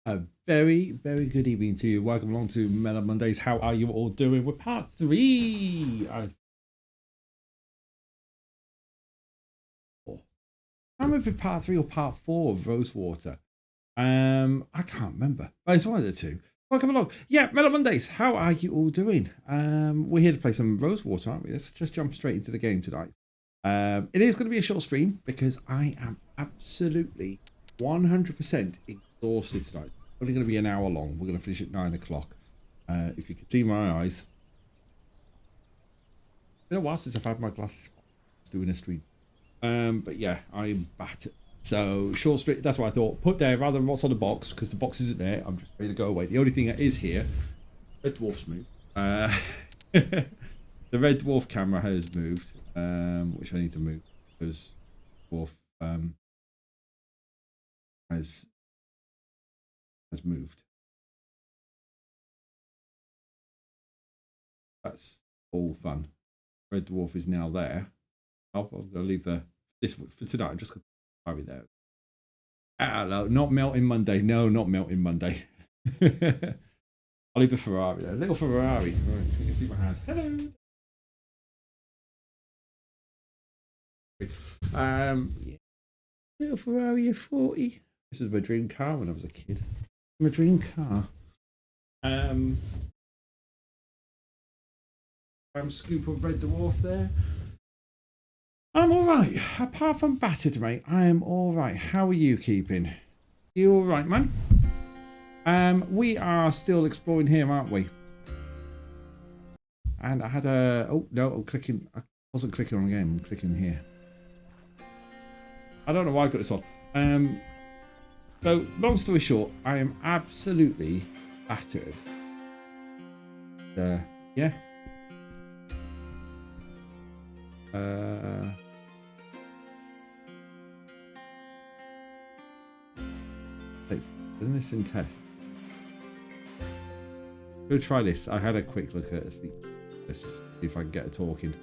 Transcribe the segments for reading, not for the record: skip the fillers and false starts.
A very, very good evening to you. Welcome along to Mellow Mondays. How are you all doing? We're part three. I can't remember if part three or part four of Rosewater. I can't remember, but it's one of the two. Welcome along. Yeah, Mellow Mondays. How are you all doing? We're here to play some Rosewater, aren't we? Let's just jump straight into the game tonight. It is going to be a short stream because I am absolutely 100% exhausted tonight. Only going to be an hour long. We're going to finish at 9 o'clock. If you can see my eyes. It's been a while since I've had my glasses doing a stream. But yeah, I'm battered. So short stream, that's what I thought. Put there rather than what's on the box, because the box isn't there. I'm just ready to go away. The only thing that is here, Red Dwarf's moved. The Red Dwarf camera has moved, which I need to move because Dwarf has moved. That's all fun. Red Dwarf is now there. I'm going to leave this for tonight. I'm just going to carry there. No, not melting Monday. No, not melting Monday. I'll leave the Ferrari there. Little Ferrari. Right, you can see my hand. Hello. Yeah. Little Ferrari F40. This was my dream car when I was a kid. My dream car. Scoop of Red Dwarf there. I'm alright. Apart from battered, mate, I am alright. How are you keeping? You alright, man? We are still exploring here, aren't we? And I had a... Oh, no, I'm clicking... I wasn't clicking on the game. I'm clicking here. I don't know why I got this on. So, long story short, I am absolutely battered. Yeah. Isn't this in test? Go try this. I had a quick look at it. Let's just see if I can get it talking.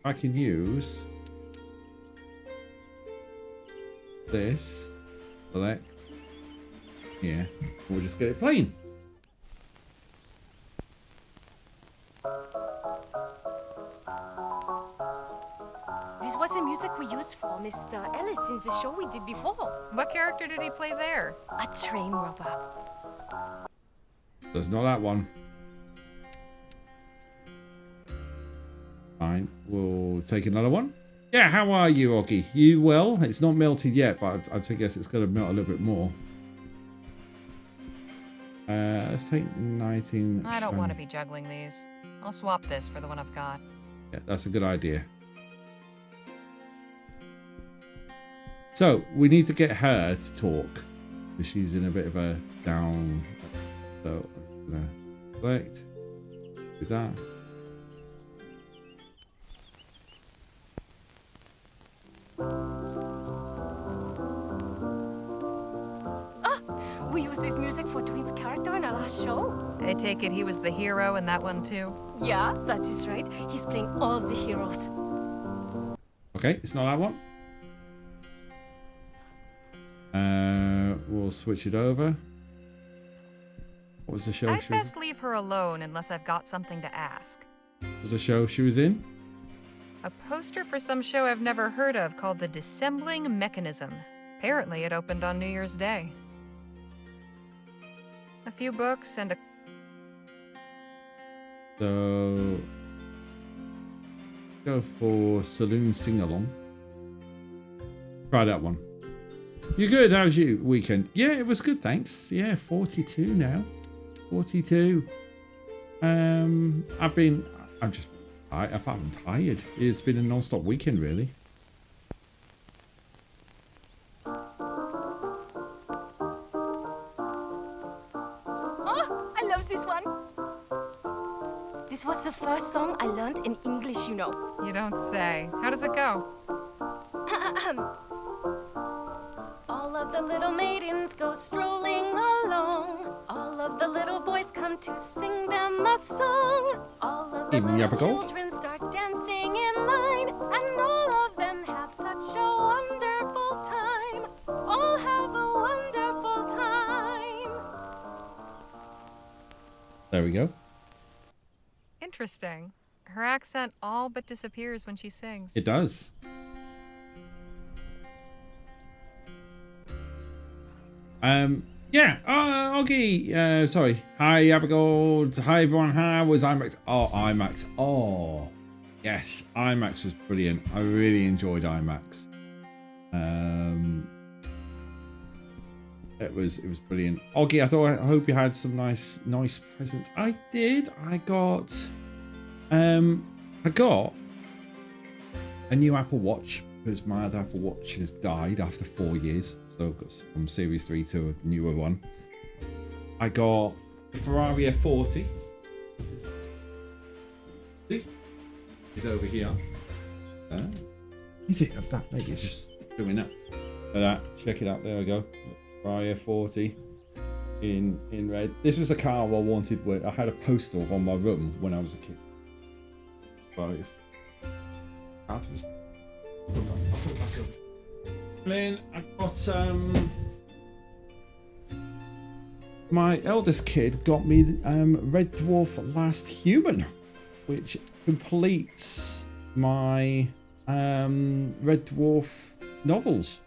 I can use this. Select. Yeah. We'll just get it playing. This was the music we used for Mr. Ellis in the show we did before. What character did he play there? A train robber. There's not that one. Fine. We'll take another one. Yeah, how are you, Oggy? You well? It's not melted yet, but I guess it's going to melt a little bit more. Let's take 19. I don't want to be juggling these. I'll swap this for the one I've got. Yeah, that's a good idea. So, we need to get her to talk. Because she's in a bit of a down. So, I'm going to select. Do that. We used this music for Twin's character in our last show. I take it he was the hero in that one too? Yeah, that is right. He's playing all the heroes. Okay, it's not that one. We'll switch it over. What was the show I'd she was best leave her alone unless I've got something to ask. What was the show she was in? A poster for some show I've never heard of called The Dissembling Mechanism. Apparently it opened on New Year's Day. A few books and a... So... Go for Saloon Sing-Along. Try that one. You good? How's your weekend? Yeah, it was good, thanks. Yeah, 42 now. 42. I'm tired. It's been a non-stop weekend, really. Oh, I love this one. This was the first song I learned in English, you know. You don't say. How does it go? All of the little maidens go strolling along. All of the little boys come to sing them a song. All of the little children start dancing in line. And all of them have such a wonderful time. All have a wonderful time. There we go. Interesting. Her accent all but disappears when she sings. It does. Yeah. Augie. Sorry. Hi, Abigail. Hi, everyone. How was IMAX? Oh, IMAX. Oh, yes. IMAX was brilliant. I really enjoyed IMAX. It was brilliant. Augie, I hope you had some nice presents. I did. I got a new Apple Watch because my other Apple Watch has died after 4 years. So I've got from Series 3 to a newer one. I got the Ferrari F40. See? He's over here. Is it that late? It's just doing that. Check it out. There we go. Ferrari F40 in red. This was a car I wanted. I had a poster of on my room when I was a kid. Right. Then I got my eldest kid got me Red Dwarf Last Human, which completes my Red Dwarf novels.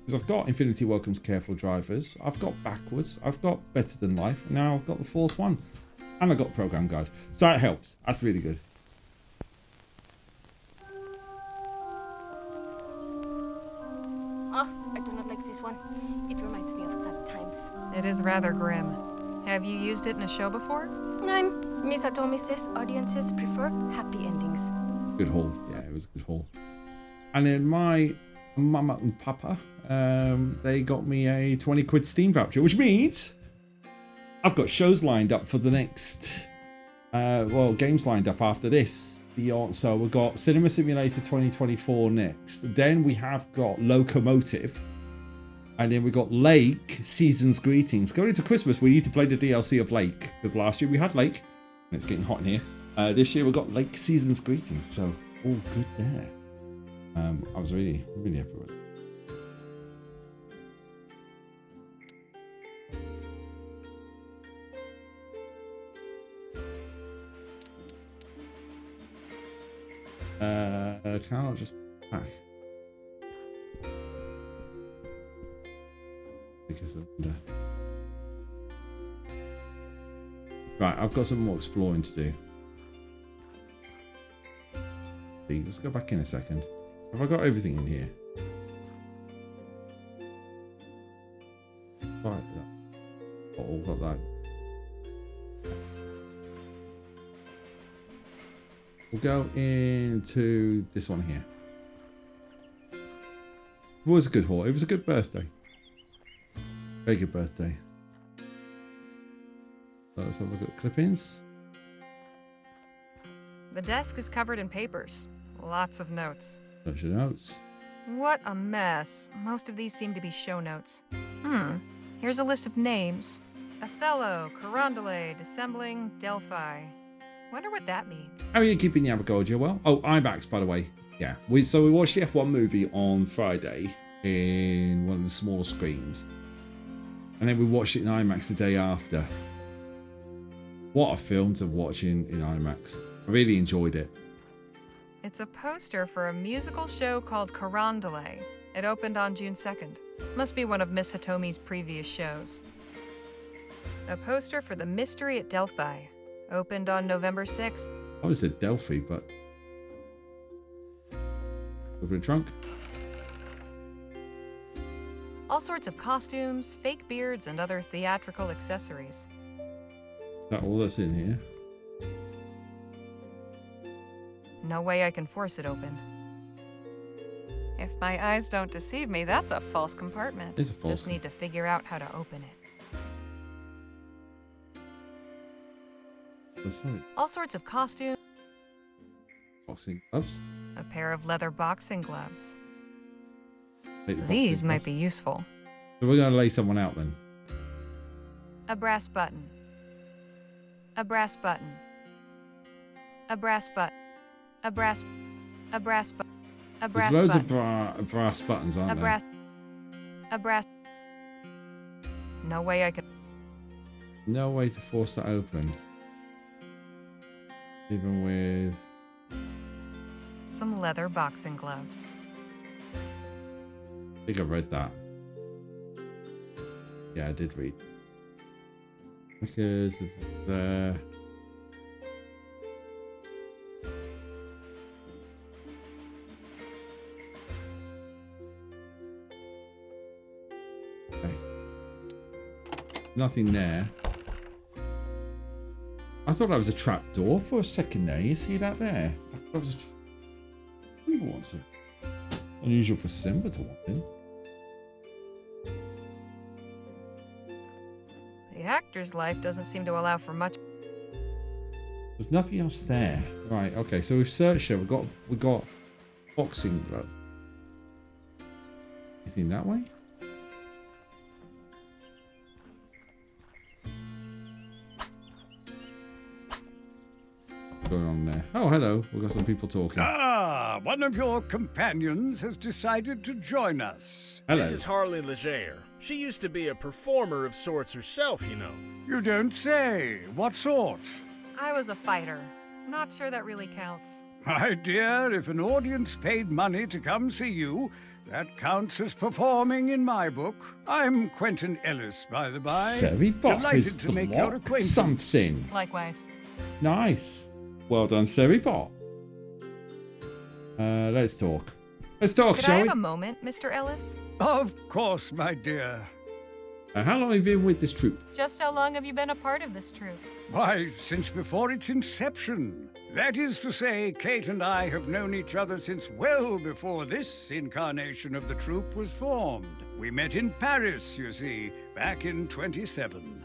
Because I've got Infinity Welcomes Careful Drivers, I've got Backwards, I've got Better Than Life, and now I've got the fourth one. And I got Program Guide. So that helps. That's really good. Oh, I do not like this one. It reminds me of sad times. It is rather grim. Have you used it in a show before? Nein, Misato says audiences prefer happy endings. Good haul. Yeah, it was a good haul. And then my mama and papa, they got me a 20 quid Steam voucher, which means I've got shows lined up for the next, games lined up after this. So we've got Cinema Simulator 2024 next. Then we have got Locomotive. And then we got Lake Season's Greetings. Going into Christmas, we need to play the DLC of Lake. Because last year we had Lake. And it's getting hot in here. This year we've got Lake Season's Greetings. So all good there. I was really happy with it. Can I just back? Because of the... Right, I've got some more exploring to do. Let's go back in a second. Have I got everything in here? Right, all got that. We'll go into this one here. It was a good haul. It was a good birthday. Very good birthday. So let's have a look at clippings. The desk is covered in papers. Lots of notes. Bunch of notes. What a mess. Most of these seem to be show notes. Here's a list of names. Othello, Carondelet, Dissembling, Delphi. Wonder what that means. How are you keeping your Abigail well? Oh, IMAX, by the way. Yeah. We watched the F1 movie on Friday in one of the smaller screens. And then we watched it in IMAX the day after. What a film to watch in IMAX. I really enjoyed it. It's a poster for a musical show called Carondelet. It opened on June 2nd. Must be one of Miss Hitomi's previous shows. A poster for The Mystery at Delphi. Opened on November 6th. I would have said Delphi, but... Open the trunk. All sorts of costumes, fake beards, and other theatrical accessories. Is that all that's in here? No way I can force it open. If my eyes don't deceive me, that's a false compartment. It's a false Just need to figure out how to open it. All sorts of costumes. Boxing gloves. A pair of leather boxing gloves. Boxing These might gloves. be useful. So we're going to lay someone out then. A brass button. A brass button. A brass button. A brass button. A brass There's loads button. of brass buttons, aren't there? A brass. No way I could. No way to force that open. Even with... Some leather boxing gloves. I think I read that. Yeah, I did read. Because it's there. Okay. Nothing there. I thought that was a trap door for a second there. You see that there? I thought that was a... Who wants it? Unusual for Simba to walk in. The actor's life doesn't seem to allow for much. There's nothing else there. Right, okay, so we've searched it. We got boxing glove. Anything that way? What's going on there? Oh, hello. We've got some people talking. Ah, one of your companions has decided to join us. Hello. This is Harley Leger. She used to be a performer of sorts herself, you know. You don't say. What sort? I was a fighter. Not sure that really counts. My dear, if an audience paid money to come see you, that counts as performing in my book. I'm Quentin Ellis, by the by. Seri Bot has Delighted to make your blocked acquaintance. something. Likewise. Nice. Well done, Seri Bot. Let's talk. Let's talk, Could I shall have we? a moment, Mr. Ellis? Of course, my dear. How long have you been with this troupe? Just how long have you been a part of this troupe? Why, since before its inception. That is to say, Kate and I have known each other since well before this incarnation of the troupe was formed. We met in Paris, you see, back in 27.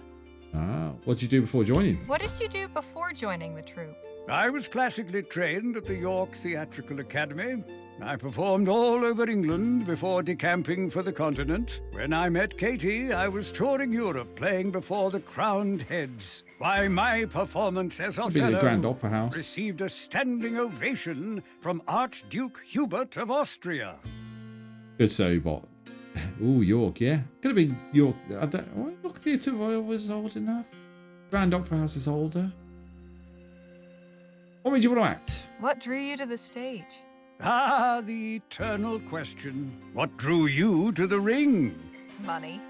Ah, what did you do before joining? What did you do before joining the troupe? I was classically trained at the York Theatrical Academy. I performed all over England before decamping for the continent. When I met Katie, I was touring Europe playing before the crowned heads. Why, my performance as I've been in the Othello Grand Opera House. received a standing ovation from Archduke Hubert of Austria. Good Seri Bot. Ooh, York, yeah. Could have been York. York Theatre Royal was old enough. Grand Opera House is older. What made you want to act? What drew you to the stage? Ah, the eternal question. What drew you to the ring? Money.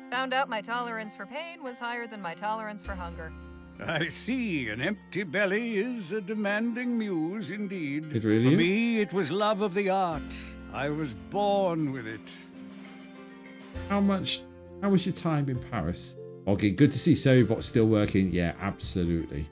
Found out my tolerance for pain was higher than my tolerance for hunger. I see. An empty belly is a demanding muse indeed. It really For is? me, it was love of the art. I was born with it. How was your time in Paris? Okay, good to see Seri Bot still working. Yeah, absolutely.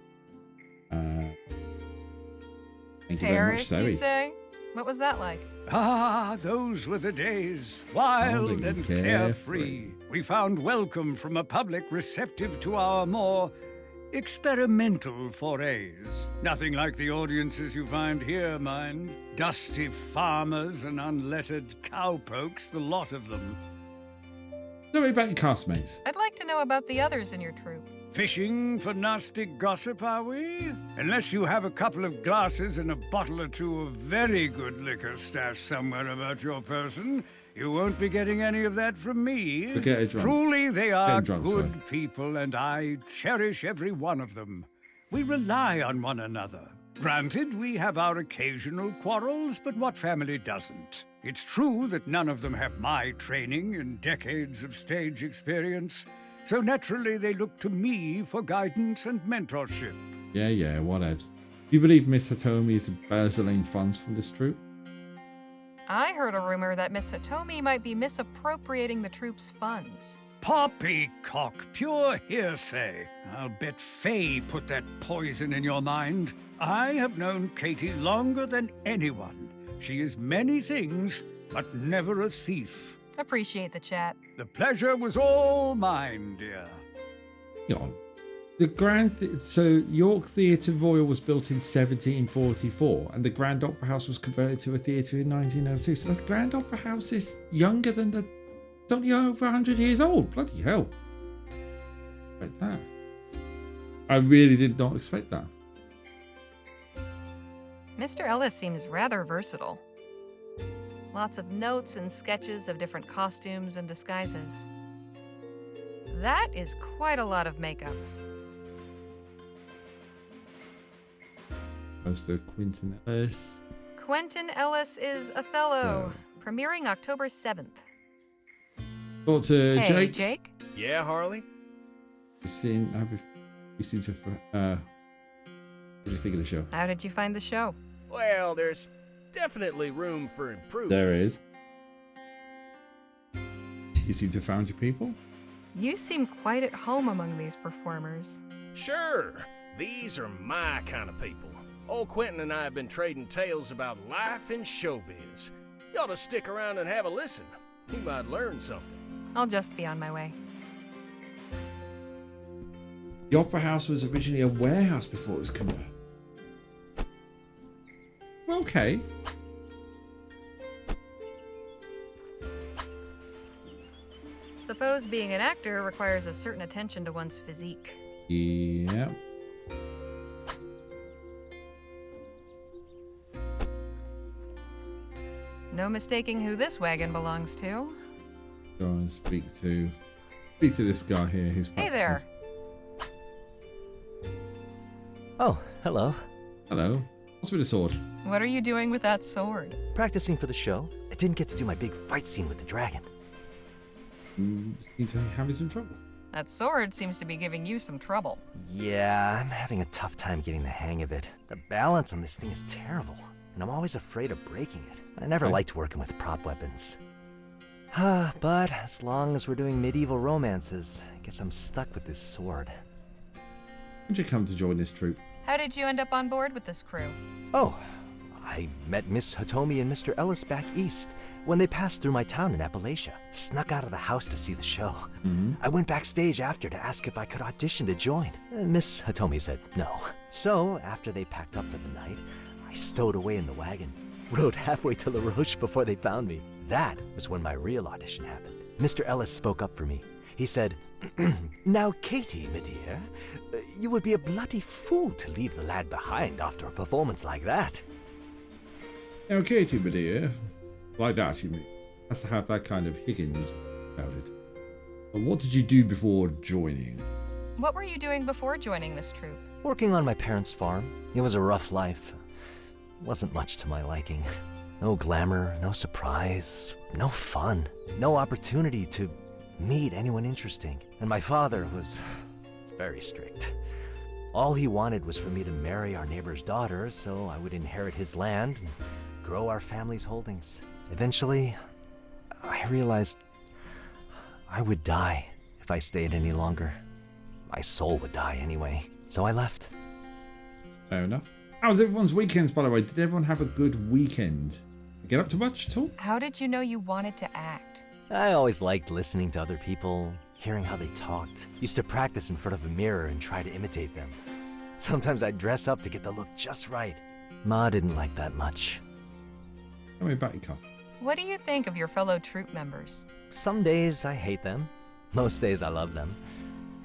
Thank you very much, Paris, you Seri. say? What was that like? Ah, those were the days, wild Wild and and carefree. We found welcome from a public receptive to our more experimental forays. Nothing like the audiences you find here, mind. Dusty farmers and unlettered cowpokes, the lot of them. Tell me about your castmates. I'd like to know about the others in your troupe. Fishing for nasty gossip, are we? Unless you have a couple of glasses and a bottle or two of very good liquor stashed somewhere about your person, you won't be getting any of that from me. So get drunk. Truly, they are drunk, good sorry. people, and I cherish every one of them. We rely on one another. Granted, we have our occasional quarrels, but what family doesn't? It's true that none of them have my training and decades of stage experience. So naturally, they look to me for guidance and mentorship. Yeah, whatevs. Do you believe Miss Hitomi is embezzling funds from this troupe? I heard a rumor that Miss Hitomi might be misappropriating the troupe's funds. Poppycock, pure hearsay. I'll bet Faye put that poison in your mind. I have known Katie longer than anyone. She is many things, but never a thief. Appreciate the chat. The pleasure was all mine, dear. So York Theatre Royal was built in 1744, and the Grand Opera House was converted to a theatre in 1902. So the Grand Opera House is younger than the. It's only over 100 years old. Bloody hell! Like that. I really did not expect that. Mr. Ellis seems rather versatile. Lots of notes and sketches of different costumes and disguises. That is quite a lot of makeup. Poster Quentin Ellis. Quentin Ellis is Othello, premiering October 7th. Talk to Hey, Jake. Jake? Yeah, Harley? You seem to. What do you think of the show? How did you find the show? Well, there's definitely room for improvement. There is. You seem to have found your people. You seem quite at home among these performers. Sure, these are my kind of people. Old Quentin and I have been trading tales about life and showbiz. You ought to stick around and have a listen. You might learn something. I'll just be on my way. The Opera House was originally a warehouse before it was covered. Okay. Suppose being an actor requires a certain attention to one's physique. Yeah. No mistaking who this wagon belongs to. Go and speak to this guy here who's Hey practicing. there. Oh, hello. Hello. What's with the sword? What are you doing with that sword? Practicing for the show. I didn't get to do my big fight scene with the dragon. Seem to have having some trouble. That sword seems to be giving you some trouble. Yeah, I'm having a tough time getting the hang of it. The balance on this thing is terrible, and I'm always afraid of breaking it. I never Okay. liked working with prop weapons. But as long as we're doing medieval romances, I guess I'm stuck with this sword. When did you come to join this troupe? How did you end up on board with this crew? Oh, I met Miss Hitomi and Mr. Ellis back east when they passed through my town in Appalachia. Snuck out of the house to see the show. I went backstage after to ask if I could audition to join. Miss Hitomi said no. So, after they packed up for the night, I stowed away in the wagon. Rode halfway to La Roche before they found me. That was when my real audition happened. Mr. Ellis spoke up for me. He said, "Now, Katie, my dear, you would be a bloody fool to leave the lad behind after a performance like that." Now, Katie, my dear. Like that, you mean? Has to have that kind of Higgins about it. But what did you do before joining? What were you doing before joining this troupe? Working on my parents' farm. It was a rough life. Wasn't much to my liking. No glamour, no surprise, no fun, no opportunity to meet anyone interesting. And my father was very strict. All he wanted was for me to marry our neighbor's daughter so I would inherit his land and grow our family's holdings. Eventually, I realized I would die if I stayed any longer. My soul would die anyway, so I left. Fair enough. How was everyone's weekends, by the way? Did everyone have a good weekend? Get up to much at all? How did you know you wanted to act? I always liked listening to other people, hearing how they talked. Used to practice in front of a mirror and try to imitate them. Sometimes I'd dress up to get the look just right. Ma didn't like that much. Tell me about your costume. What do you think of your fellow troupe members? Some days I hate them. Most days I love them.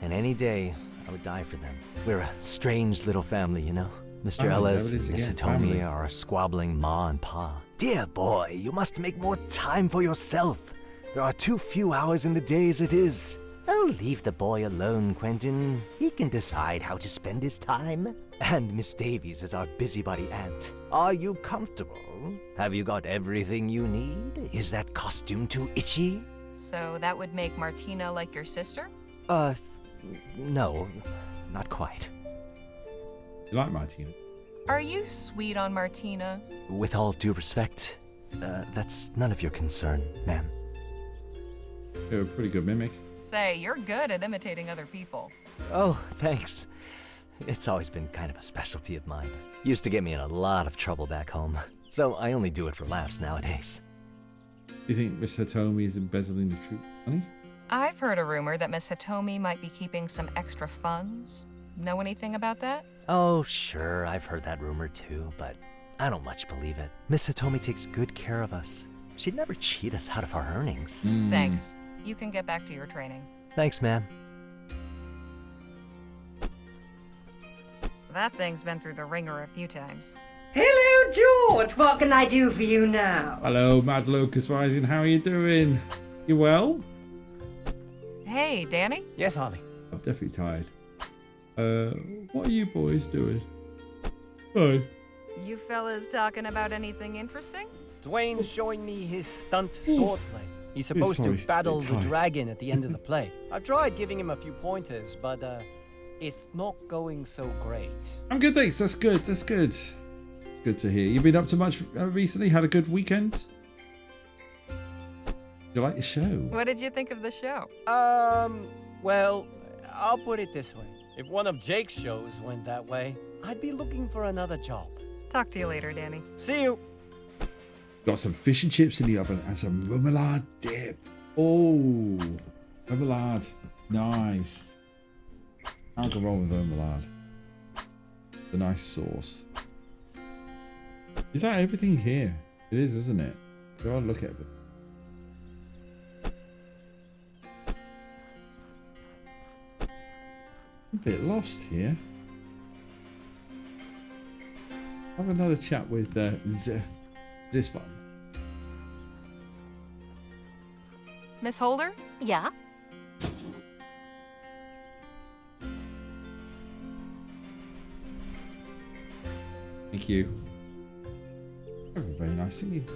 And any day, I would die for them. We're a strange little family, you know? Mr. Family, Ellis there it is and Miss again, Hitomi family. are a squabbling ma and pa. Dear boy, you must make more time for yourself. There are too few hours in the day as it is. Oh, leave the boy alone, Quentin. He can decide how to spend his time. And Miss Davies is our busybody aunt. Are you comfortable? Have you got everything you need? Is that costume too itchy? So that would make Martina like your sister? No, not quite. You like Martina? Are you sweet on Martina? With all due respect, that's none of your concern, ma'am. You're a pretty good mimic. Say, you're good at imitating other people. Oh, thanks. It's always been kind of a specialty of mine. Used to get me in a lot of trouble back home, so I only do it for laughs nowadays. Do you think Miss Hitomi is embezzling the troupe money? I've heard a rumor that Miss Hitomi might be keeping some extra funds. Know anything about that? Oh, sure, I've heard that rumor too, but I don't much believe it. Miss Hitomi takes good care of us. She'd never cheat us out of our earnings. Thanks. You can get back to your training. Thanks, ma'am. That thing's been through the ringer a few times. Hello, George. What can I do for you now? Hello, Mad Lucas Rising. How are you doing? You well? Hey, Danny? Yes, Harley. I'm definitely tired. What are you boys doing? Hi. You fellas talking about anything interesting? Dwayne's showing me his stunt swordplay. He's supposed to battle the dragon at the end of the play. I've tried giving him a few pointers, but it's not going so great. I'm good, thanks. That's good. That's good. Good to hear. You been up to much recently? Had a good weekend? You like the show? What did you think of the show? Well, I'll put it this way. If one of Jake's shows went that way, I'd be looking for another job. Talk to you later, Danny. See you. Got some fish and chips in the oven and some remoulade dip. Oh, remoulade. Nice. Can't go wrong with remoulade. The nice sauce. Is that everything here? It is, isn't it? Go on, look at it. A bit lost here. Have another chat with this one. Miss Holder? Yeah? Thank you. Very nice singing.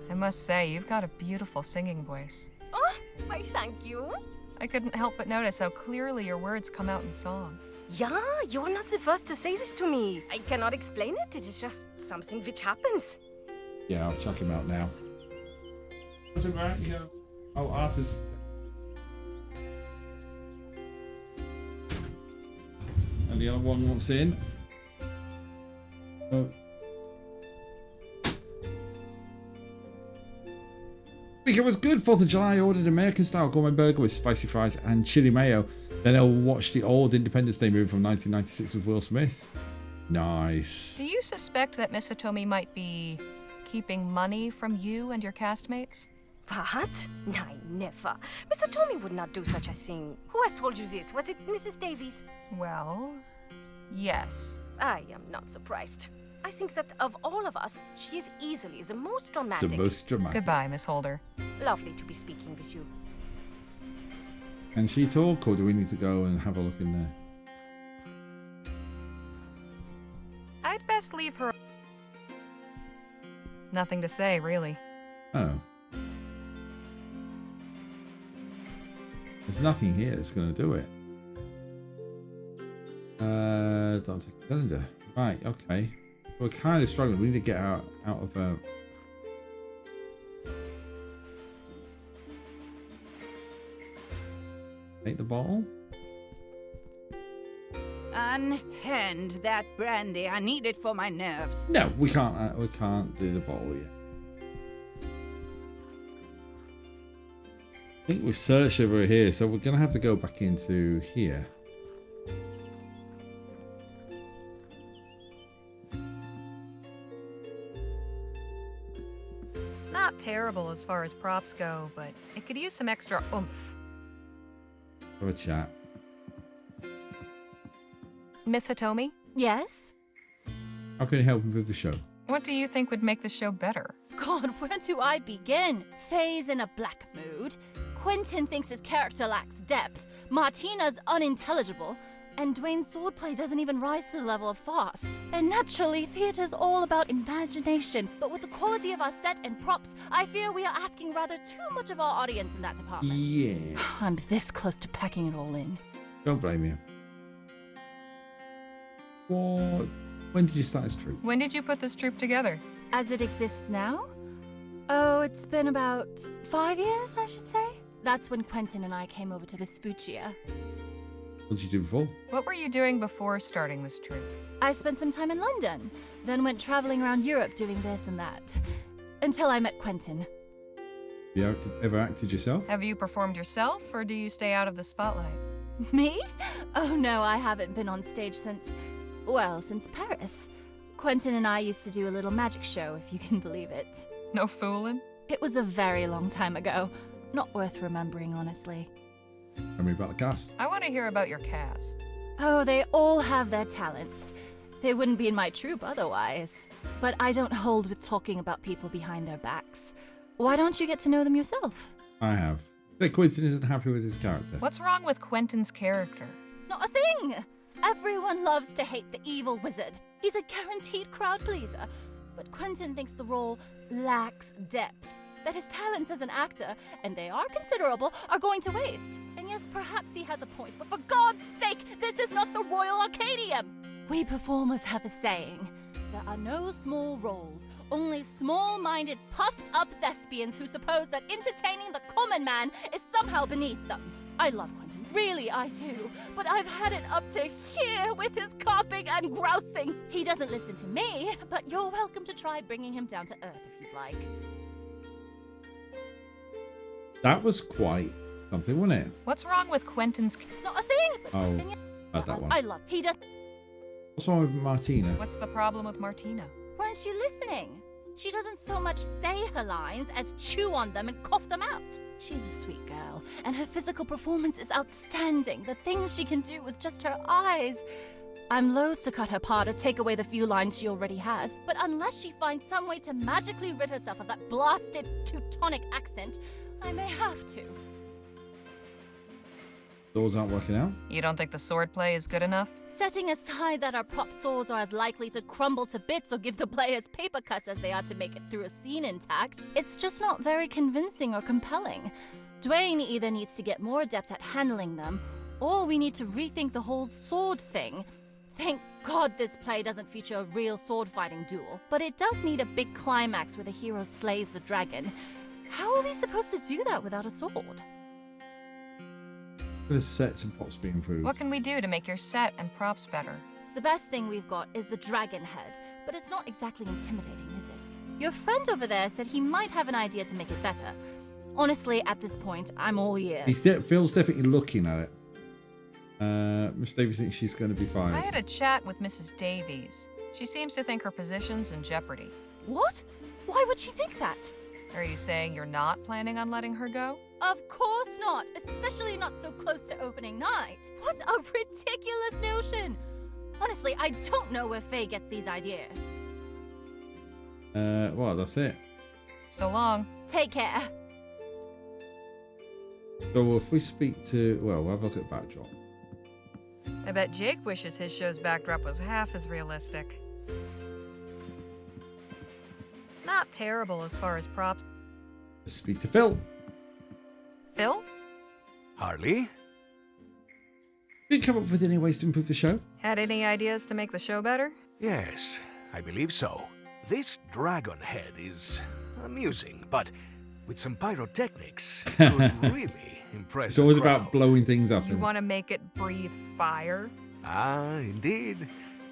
I must say, you've got a beautiful singing voice. Oh, why thank you. I couldn't help but notice how clearly your words come out in song. Yeah, you are not the first to say this to me. I cannot explain it. It is just something which happens. Yeah, I'll chuck him out now. Was it right? Yeah. Oh, Arthur's. And the other one wants in. Oh. Weekend was good. 4th of July, I ordered American style gourmet burger with spicy fries and chili mayo. Then I'll watch the old Independence Day movie from 1996 with Will Smith. Nice. Do you suspect that Miss Hitomi might be keeping money from you and your castmates? What? No, never. Mr. Tommy would not do such a thing. Who has told you this? Was it Mrs. Davies? Well, yes. I am not surprised. I think that of all of us, she is easily the most dramatic. It's the most dramatic. Goodbye, Miss Holder. Lovely to be speaking with you. Can she talk, or do we need to go and have a look in there? I'd best leave her. Nothing to say, really. Oh. There's nothing here that's going to do it. Don't take a cylinder. Right, okay. We're kind of struggling. We need to get out of take the bottle. Unhand that brandy. I need it for my nerves. No, we can't. We can't do the bottle yet. I think we've searched over here, so we're gonna have to go back into here. Not terrible as far as props go, but it could use some extra oomph. Have a chat. Miss Hitomi, Yes? How can you help with the show? what do you think would make the show better? God, where do I begin? Faye's in a black mood. Quentin thinks his character lacks depth. Martina's unintelligible. And Dwayne's swordplay doesn't even rise to the level of farce. And naturally, theater's all about imagination. But with the quality of our set and props, I fear we are asking rather too much of our audience in that department. Yeah. I'm this close to packing it all in. Don't blame you. What? When did you start this troupe? When did you put this troupe together? As it exists now? Oh, it's been about 5 years, I should say. That's when Quentin and I came over to Vespuccia. What did you do before? What were you doing before starting this troupe? I spent some time in London, then went traveling around Europe doing this and that. Until I met Quentin. You ever acted yourself? Have you performed yourself, or do you stay out of the spotlight? Me? Oh no, I haven't been on stage since Paris. Quentin and I used to do a little magic show, if you can believe it. No fooling? It was a very long time ago. Not worth remembering, honestly. Tell me about the cast. I want to hear about your cast. Oh, they all have their talents. They wouldn't be in my troupe otherwise. But I don't hold with talking about people behind their backs. Why don't you get to know them yourself? I have. That Quentin isn't happy with his character. What's wrong with Quentin's character? Not a thing! Everyone loves to hate the evil wizard. He's a guaranteed crowd pleaser. But Quentin thinks the role lacks depth, that his talents as an actor, and they are considerable, are going to waste. And yes, perhaps he has a point, but for God's sake, this is not the Royal Arcadium! We performers have a saying. There are no small roles, only small-minded, puffed-up thespians who suppose that entertaining the common man is somehow beneath them. I love Quentin, really I do, but I've had it up to here with his carping and grousing. He doesn't listen to me, but you're welcome to try bringing him down to earth if you'd like. That was quite something, wasn't it? What's wrong with Quentin's... Not a thing! Oh, about that one. I love. He does. What's wrong with Martina? What's the problem with Martina? Weren't you listening? She doesn't so much say her lines as chew on them and cough them out. She's a sweet girl, and her physical performance is outstanding. The things she can do with just her eyes. I'm loath to cut her part or take away the few lines she already has, but unless she finds some way to magically rid herself of that blasted Teutonic accent, I may have to. Those aren't working out? You don't think the swordplay is good enough? Setting aside that our prop swords are as likely to crumble to bits or give the players paper cuts as they are to make it through a scene intact, it's just not very convincing or compelling. Dwayne either needs to get more adept at handling them, or we need to rethink the whole sword thing. Thank God this play doesn't feature a real sword-fighting duel, but it does need a big climax where the hero slays the dragon. How are we supposed to do that without a sword? The sets and props be improved. What can we do to make your set and props better? The best thing we've got is the dragon head, but it's not exactly intimidating, is it? Your friend over there said he might have an idea to make it better. Honestly, at this point, I'm all ears. Phil's definitely looking at it. Miss Davies thinks she's going to be fired. I had a chat with Mrs. Davies. She seems to think her position's in jeopardy. What? Why would she think that? Are you saying you're not planning on letting her go? Of course not, especially not so close to opening night. What a ridiculous notion! Honestly, I don't know where Faye gets these ideas. Well, that's it. So long. Take care. So if we speak to... Well, we'll have a look at backdrop. I bet Jake wishes his show's backdrop was half as realistic. Not terrible as far as props. Let's speak to Phil. Phil? Harley? Did you come up with any ways to improve the show? Had any ideas to make the show better? Yes, I believe so. This dragon head is amusing, but with some pyrotechnics, could really impress It's always the crowd. about blowing things up. You want to make it breathe fire? Ah, indeed.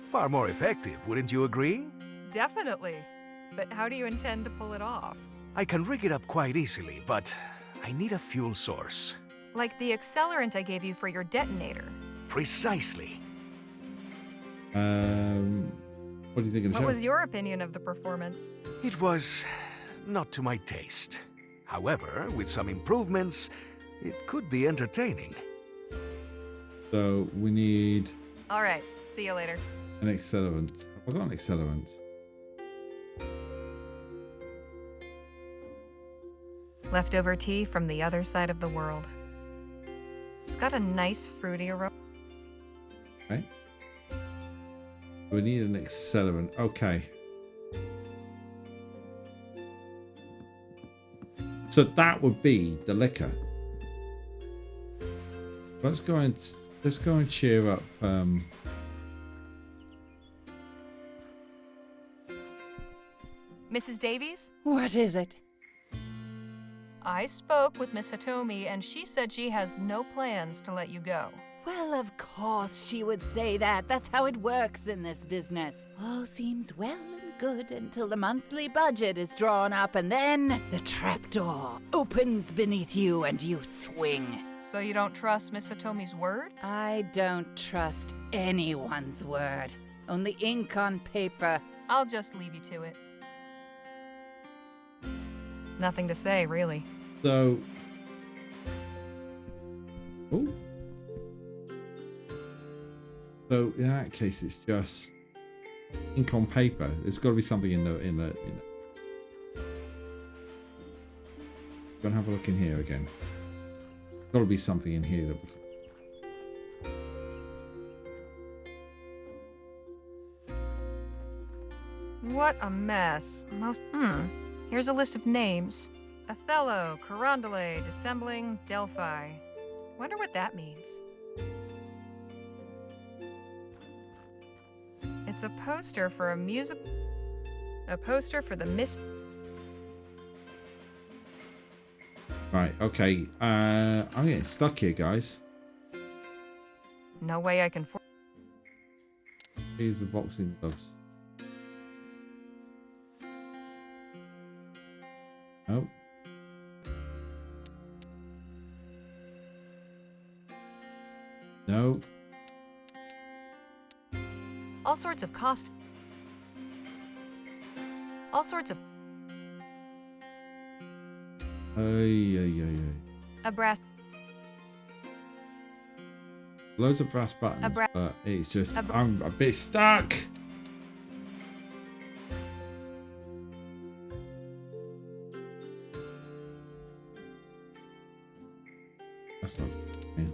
Far more effective, wouldn't you agree? Definitely. But how do you intend to pull it off? I can rig it up quite easily, but I need a fuel source. Like the accelerant I gave you for your detonator. Precisely. What do you think of the What show? was your opinion of the performance? It was not to my taste. However, with some improvements, it could be entertaining. So we need All right. See you later. an accelerant. I've got an accelerant. Leftover tea from the other side of the world. It's got a nice fruity aroma. Okay. We need an accelerant. Okay. So that would be the liquor. Let's go and cheer up. Mrs. Davies? What is it? I spoke with Miss Hitomi and she said she has no plans to let you go. Well, of course she would say that. That's how it works in this business. All seems well and good until the monthly budget is drawn up, and then the trapdoor opens beneath you and you swing. So you don't trust Miss Hitomi's word? I don't trust anyone's word. Only ink on paper. I'll just leave you to it. Nothing to say, really. So. Oh. So in that case, it's just ink on paper. There's got to be something in the. Go and have a look in here again. Got to be something in here that. What a mess. Here's a list of names. Othello, Carondelet, Dissembling, Delphi. Wonder what that means. It's a poster for a poster for the Right, okay. I'm getting stuck here, guys. No way I can Here's the boxing gloves. Nope. No. all sorts of cost. All sorts of a brass. Loads of brass buttons, but it's just I'm a bit stuck. That's not. Yeah.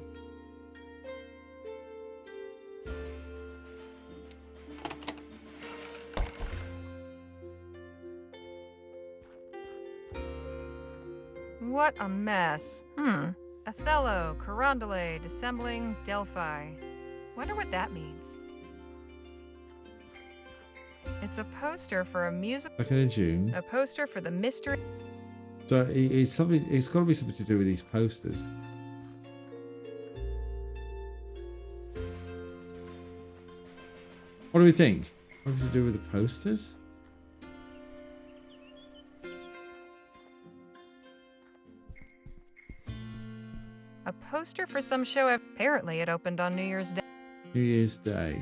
What a mess. Othello, Carondelet, Dissembling, Delphi. Wonder what that means. It's a poster for a music. 2nd of June. A poster for the mystery. So it's something. It's got to be something to do with these posters. What do we think? What to do with the posters? A poster for some show. Apparently, it opened on New Year's Day. New Year's Day.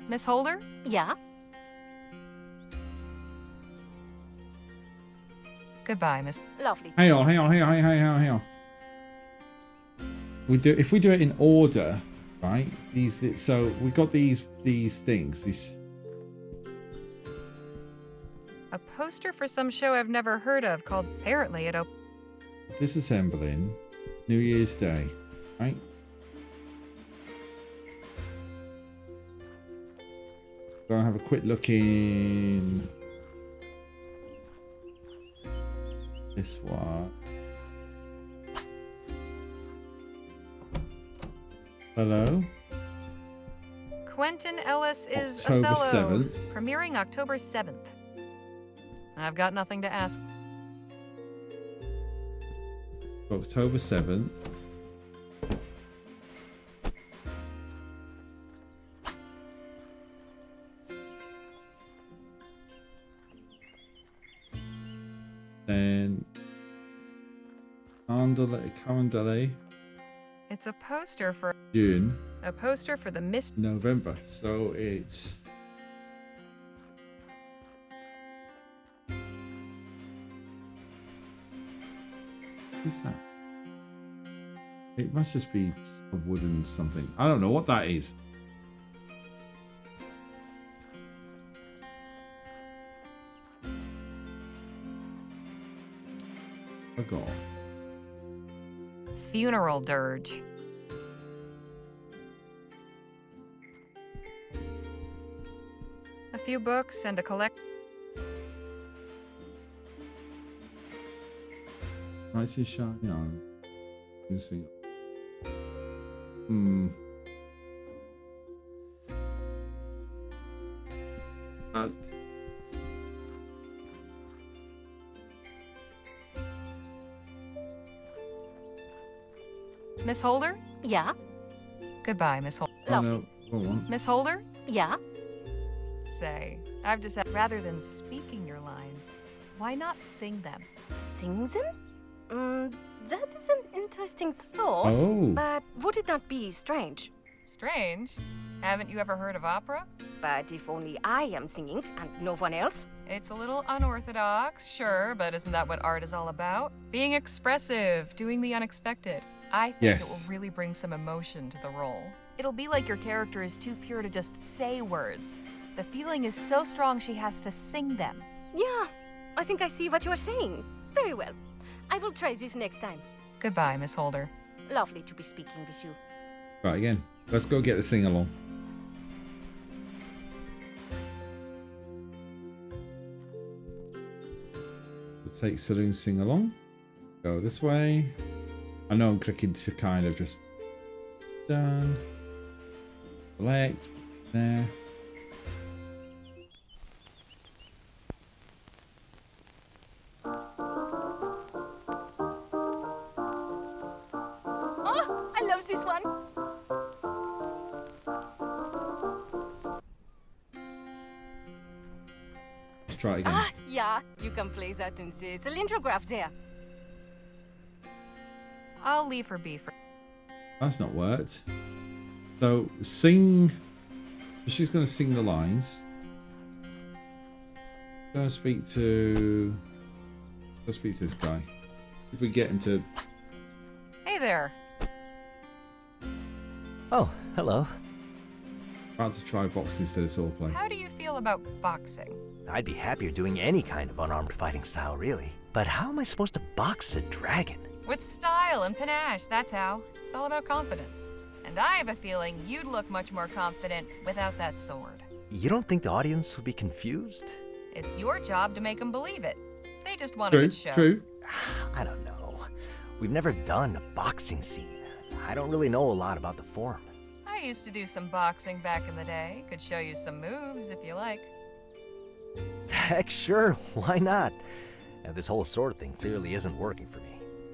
Miss Holder? Yeah? Goodbye, Miss. Lovely. Hang on. If we do it in order, right? So we got these things. A poster for some show I've never heard of called Apparently It Opened. Disassembling, New Year's Day, right? Go and have a quick look in this one. Hello. Quentin Ellis is October Othello, 7th. premiering October 7th. I've got nothing to ask. October 7th. Then Carondelet. It's a poster for June. a poster for the November. So it's what's that? It must just be a wooden something. I don't know what that is. Forgot. funeral dirge. A few books and a collect. Nice and shiny on. Using. Miss Holder? Yeah? Goodbye, Miss Holder. Lovely. Go on. Miss Holder? Yeah? Say, I've decided rather than speaking your lines, why not sing them? Sing them? That is an interesting thought. Oh. But would it not be strange? Strange. Haven't you ever heard of opera? But if only I am singing and no one else? It's a little unorthodox, sure, but isn't that what art is all about? Being expressive, doing the unexpected. I think it will really bring some emotion to the role. It'll be like your character is too pure to just say words. The feeling is so strong she has to sing them. Yeah, I think I see what you are saying. Very well. I will try this next time. Goodbye, Miss Holder. Lovely to be speaking with you. Right, again. Let's go get the sing-along. We'll take Saloon sing-along. Go this way. I know I'm clicking to kind of just... Done. Select. There. Oh, I love this one. Let's try it again. Ah, yeah, you can play that in the cylindrograph there. I'll leave her be for. That's not worked. So sing. She's going to sing the lines. Going to speak to. Let's speak to this guy. If we get him to. Hey there. Oh, hello. About to try boxing instead of swordplay. How do you feel about boxing? I'd be happier doing any kind of unarmed fighting style, really. But how am I supposed to box a dragon? With style and panache, that's how. It's all about confidence. And I have a feeling you'd look much more confident without that sword. You don't think the audience would be confused? It's your job to make them believe it. They just want a good show. True. I don't know. We've never done a boxing scene. I don't really know a lot about the form. I used to do some boxing back in the day. Could show you some moves if you like. Heck, sure. Why not? This whole sword thing clearly isn't working for me.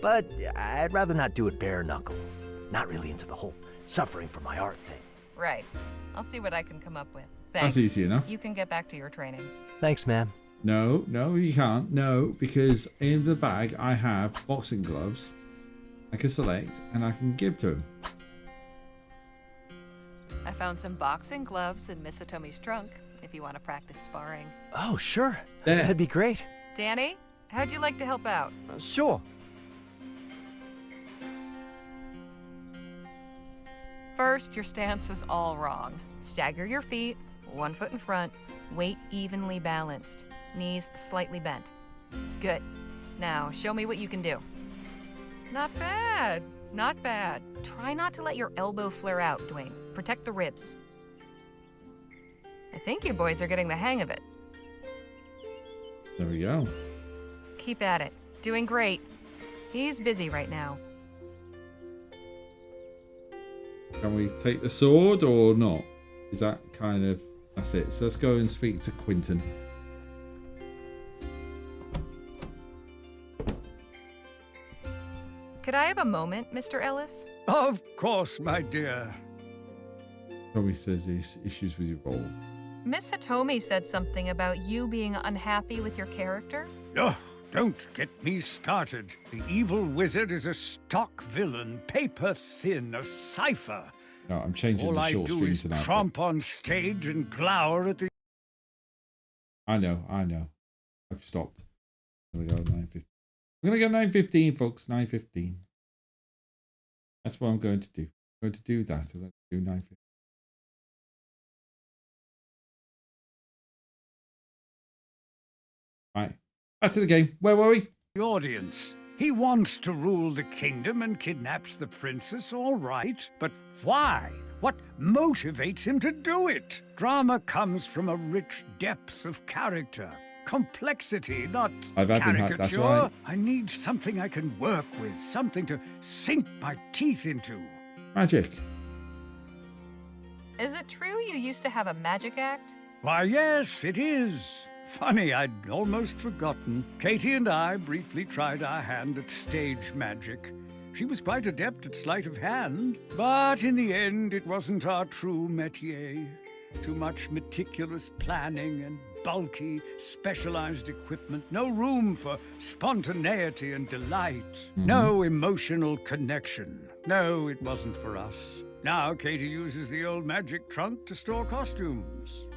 But I'd rather not do it bare knuckle. Not really into the whole suffering for my art thing. Right. I'll see what I can come up with. Thanks. That's easy enough. You can get back to your training. Thanks, ma'am. No, you can't. No, because in the bag I have boxing gloves. I can select and I can give to him. I found some boxing gloves in Miss Hitomi's trunk, if you want to practice sparring. Oh, sure. There. That'd be great. Danny, how'd you like to help out? Sure. First, your stance is all wrong. Stagger your feet, 1 foot in front, weight evenly balanced, knees slightly bent. Good. Now, show me what you can do. Not bad. Not bad. Try not to let your elbow flare out, Dwayne. Protect the ribs. I think you boys are getting the hang of it. There we go. Keep at it. Doing great. He's busy right now. Can we take the sword or not? Is that kind of... That's it. So let's go and speak to Quentin. Could I have a moment, Mr. Ellis? Of course, my dear. Probably says there's issues with your role. Miss Hitomi said something about you being unhappy with your character. Oh, don't get me started. The evil wizard is a stock villain, paper thin, a cipher. No, I'm changing All the I short do stream is tonight. tromp on stage and glower at the... I know. I've stopped. There we go, 9:15. I'm going to go 9:15, folks. 9:15. That's what I'm going to do. I'm going to do that. I'm going to do 9:15. Right. Back to the game. Where were we? The audience. He wants to rule the kingdom and kidnaps the princess, all right. But why? What motivates him to do it? Drama comes from a rich depth of character. Complexity, not I've had been caricature. hacked, that's right. I need something I can work with, something to sink my teeth into. Magic. Is it true you used to have a magic act? Why, yes, it is. Funny, I'd almost forgotten. Katie and I briefly tried our hand at stage magic. She was quite adept at sleight of hand, but in the end, it wasn't our true métier. Too much meticulous planning and bulky, specialized equipment. No room for spontaneity and delight. No emotional connection. No, it wasn't for us. Now Katie uses the old magic trunk to store costumes.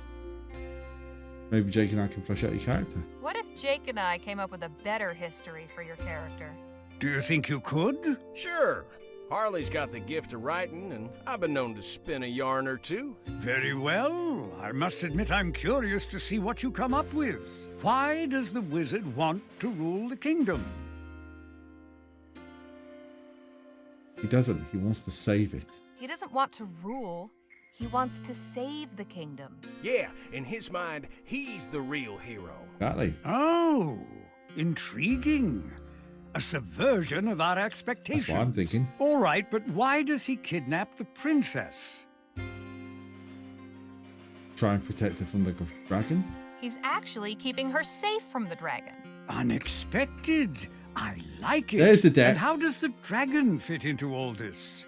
Maybe Jake and I can flesh out your character. What if Jake and I came up with a better history for your character? Do you think you could? Sure. Harley's got the gift of writing, and I've been known to spin a yarn or two. Very well. I must admit I'm curious to see what you come up with. Why does the wizard want to rule the kingdom? He doesn't. He wants to save it. He doesn't want to rule. He wants to save the kingdom. Yeah, in his mind, he's the real hero. Exactly. Oh, intriguing. A subversion of our expectations. That's what I'm thinking. All right, but why does he kidnap the princess? Try and protect her from the dragon. He's actually keeping her safe from the dragon. Unexpected. I like it. There's the depth. And how does the dragon fit into all this?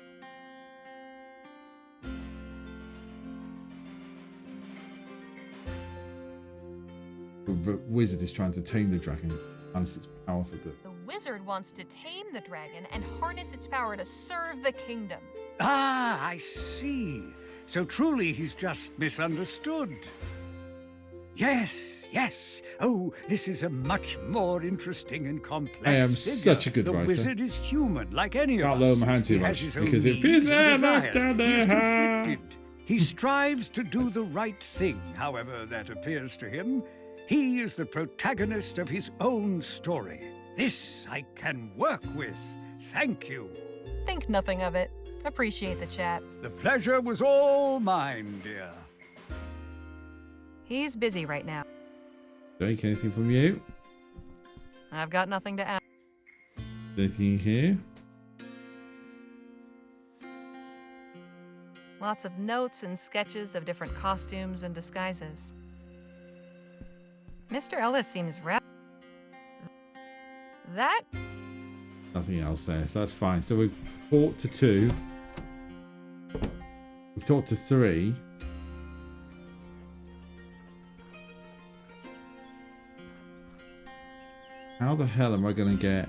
The wizard is trying to tame the dragon, harness its power for good. The wizard wants to tame the dragon and harness its power to serve the kingdom. Ah, I see. So truly he's just misunderstood. Yes, yes. Oh, this is a much more interesting and complex I am figure. such a good the writer. The wizard is human, like any of us. Can't lower my hand too He much has his own because it needs feels and knocked desires. down He is there. conflicted. He strives to do the right thing, however that appears to him. He is the protagonist of his own story. This I can work with. Thank you. Think nothing of it. Appreciate the chat. The pleasure was all mine, dear. He's busy right now. Jake, anything from you? I've got nothing to add. Anything here? Lots of notes and sketches of different costumes and disguises. Mr. Ellis seems That? Nothing else there, so that's fine. So we've talked to 2. We've talked to 3. How the hell am I going to get...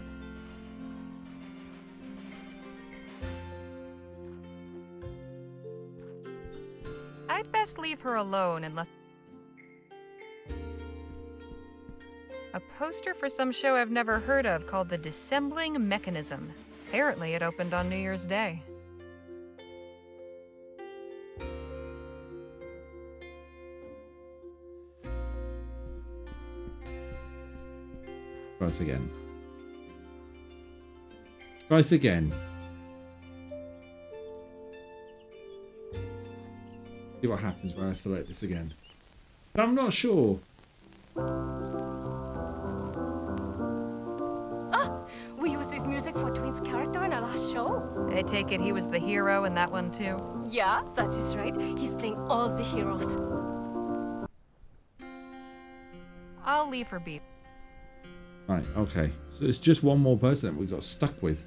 I'd best leave her alone unless... A poster for some show I've never heard of called The Dissembling Mechanism. Apparently it opened on New Year's Day. Twice again. Twice again. See what happens when I select this again. I'm not sure. We used his music for Twin's character in our last show. I take it he was the hero in that one too? Yeah, that is right. He's playing all the heroes. I'll leave her be. Right, okay. So it's just one more person that we got stuck with.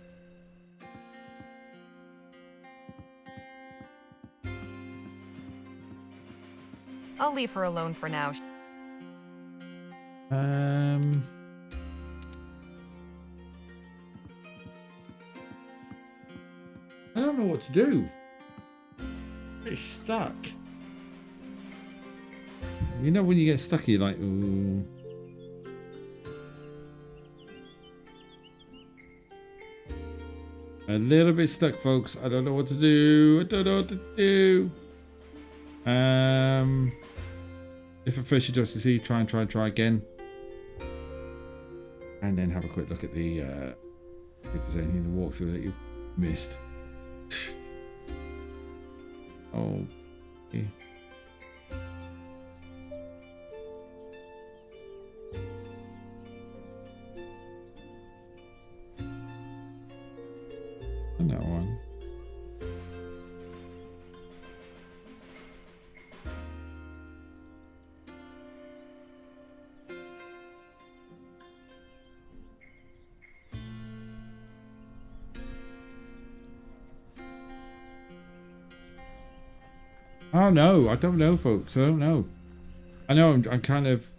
I'll leave her alone for now. I don't know what to do. It's stuck. You know when you get stuck, you're like, ooh. A little bit stuck, folks. I don't know what to do. I don't know what to do. If at first you don't succeed, try again. And then have a quick look at the if there's anything in the walkthrough that you missed. Oh. Okay. And that one. Oh no, I don't know, folks. I don't know. I know I'm kind of.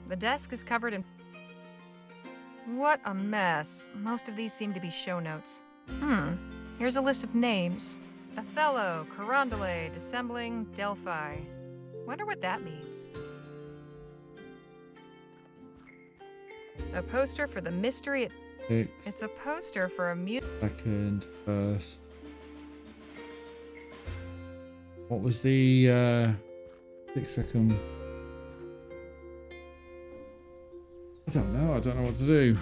The desk is covered in... What a mess. Most of these seem to be show notes. Here's a list of names. Othello, Carondelet, Dissembling, Delphi. Wonder what that means. A poster for the mystery. It's a poster for a second, first. What was the 6 second? I don't know. I don't know what to do.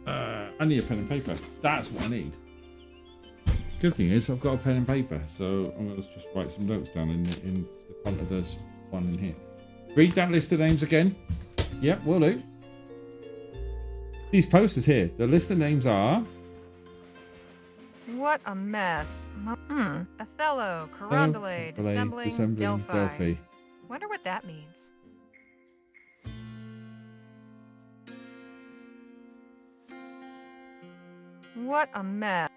I need a pen and paper. That's what I need. Good thing is I've got a pen and paper, so I'm going to just write some notes down in the front of this one in here. Read that list of names again. Yep, will do. These posters here, the list of names are... What a mess. Othello, Carondelet, Dissembling, Delphi. Wonder what that means. What a mess.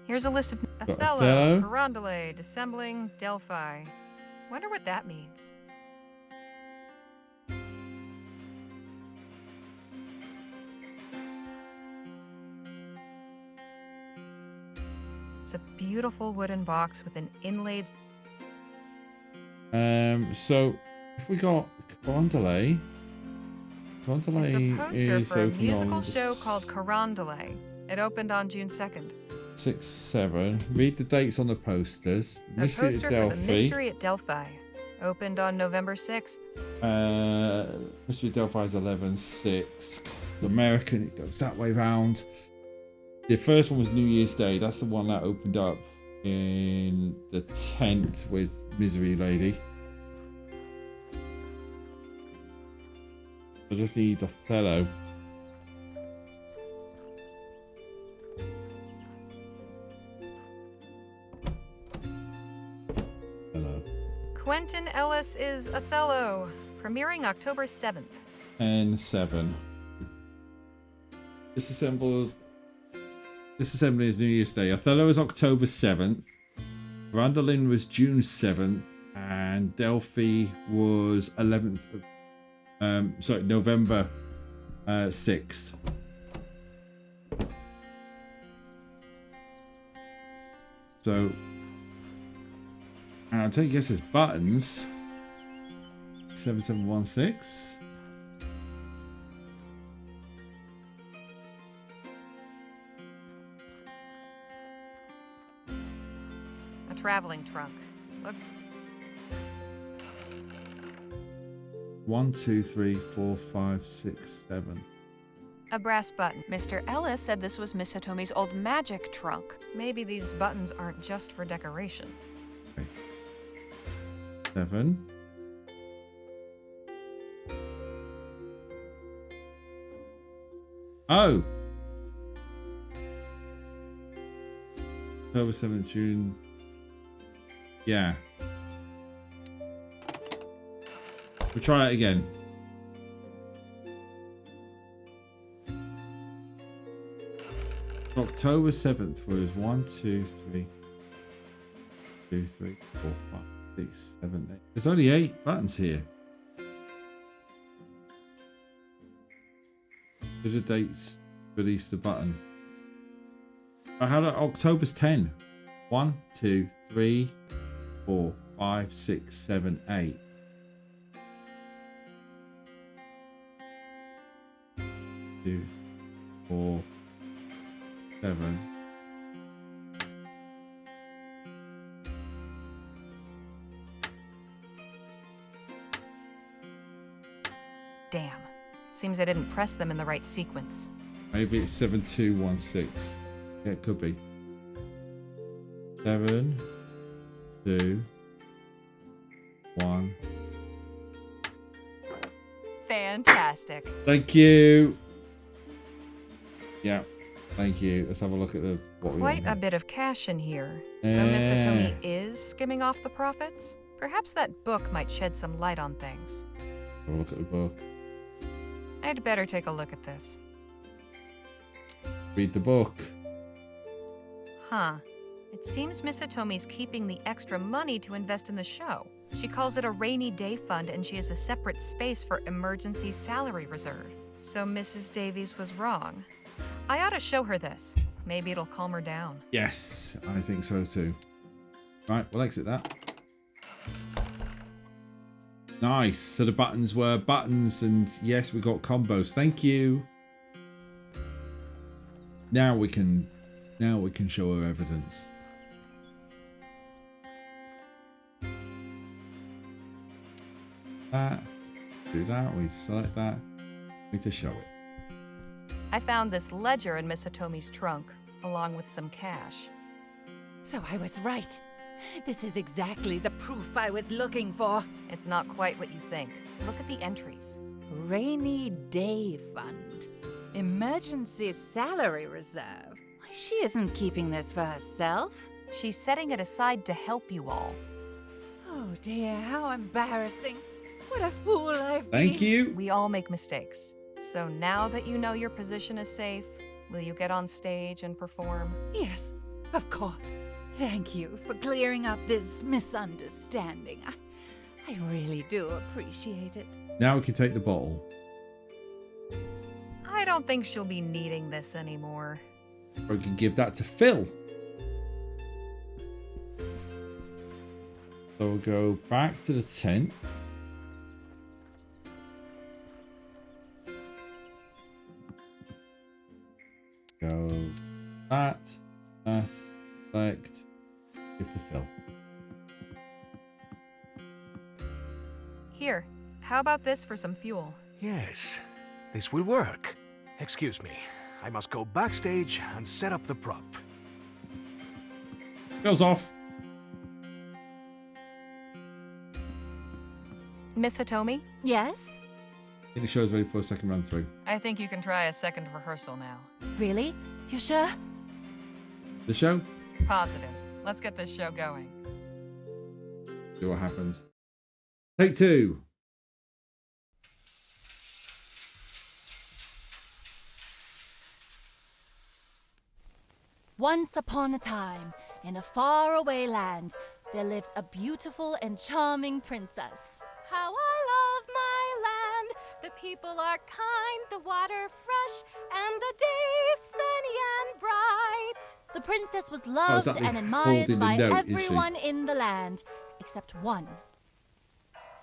Here's a list of Othello, Carondelet, Dissembling, Delphi. Wonder what that means. It's a beautiful wooden box with an inlaid... So if we got Carondelet It's a poster is for a open musical on show called Carondelet. It opened on June 2nd. 6/7. Read the dates on the posters. A Mystery poster at for Delphi. the Mystery at Delphi. Opened on November 6th. Mystery at Delphi is 11/6. American, it goes that way round. The first one was New Year's Day. That's the one that opened up in the tent with Misery Lady. I just need Othello. Hello. Quentin Ellis is Othello, premiering October 7th. And 7. Disassembly is New Year's Day. Othello is October 7th. Randolin was June 7th. And Delphi was 11th. November 6th. So, and I'll take a guess as buttons. 7716. A traveling trunk. Look. 1, 2, 3, 4, 5, 6, 7. A brass button. Mr. Ellis said this was Miss Hitomi's old magic trunk. Maybe these buttons aren't just for decoration. Okay. 7. Oh! October 7th, June. Yeah. We'll try it again. October 7th was 1, 2, 3, 2, 3, 4, 5, 6, 7, 8. There's only 8 buttons here. What are the dates released the button? I had it October's 10. 1, 2, 3, 4, 5, 6, 7, 8. 2, 4, 7. Damn. Seems I didn't press them in the right sequence. Maybe it's 7216. Yeah, it could be. 7, 2, 1. Fantastic. Thank you. Yeah, thank you. Let's have a look at the what we Quite got a bit of cash in here. So Miss Hitomi is skimming off the profits? Perhaps that book might shed some light on things. Have a look at the book. I'd better take a look at this. Read the book. Huh. It seems Miss Hitomi's keeping the extra money to invest in the show. She calls it a rainy day fund, and she has a separate space for emergency salary reserve. So Mrs. Davies was wrong. I ought to show her this. Maybe it'll calm her down. Yes, I think so too. Right, we'll exit that. Nice. So the buttons were buttons, and yes, we got combos. Thank you. Now we can show her evidence. That. Do that. We select that. We need to show it. I found this ledger in Miss Hitomi's trunk, along with some cash. So I was right. This is exactly the proof I was looking for. It's not quite what you think. Look at the entries. Rainy Day Fund. Emergency Salary Reserve. She isn't keeping this for herself. She's setting it aside to help you all. Oh dear, how embarrassing. What a fool I've been. Thank you. We all make mistakes. So now that you know your position is safe, will you get on stage and perform? Yes, of course. Thank you for clearing up this misunderstanding. I really do appreciate it. Now we can take the bottle. I don't think she'll be needing this anymore. Or we can give that to Phil. So we'll go back to the tent. Go that, select, give to Phil. Here, how about this for some fuel? Yes, this will work. Excuse me, I must go backstage and set up the prop. Phil's off. Miss Hitomi? Yes? I think the show's ready for a second run through. I think you can try a second rehearsal now. Really? You sure? The show? Positive. Let's get this show going. See what happens. Take two. Once upon a time, in a faraway land, there lived a beautiful and charming princess. How I love my land. The people are kind, the water fresh, and the day sunny and bright. The princess was is loved that the and admired holding the by note, is she? everyone in the land, except one.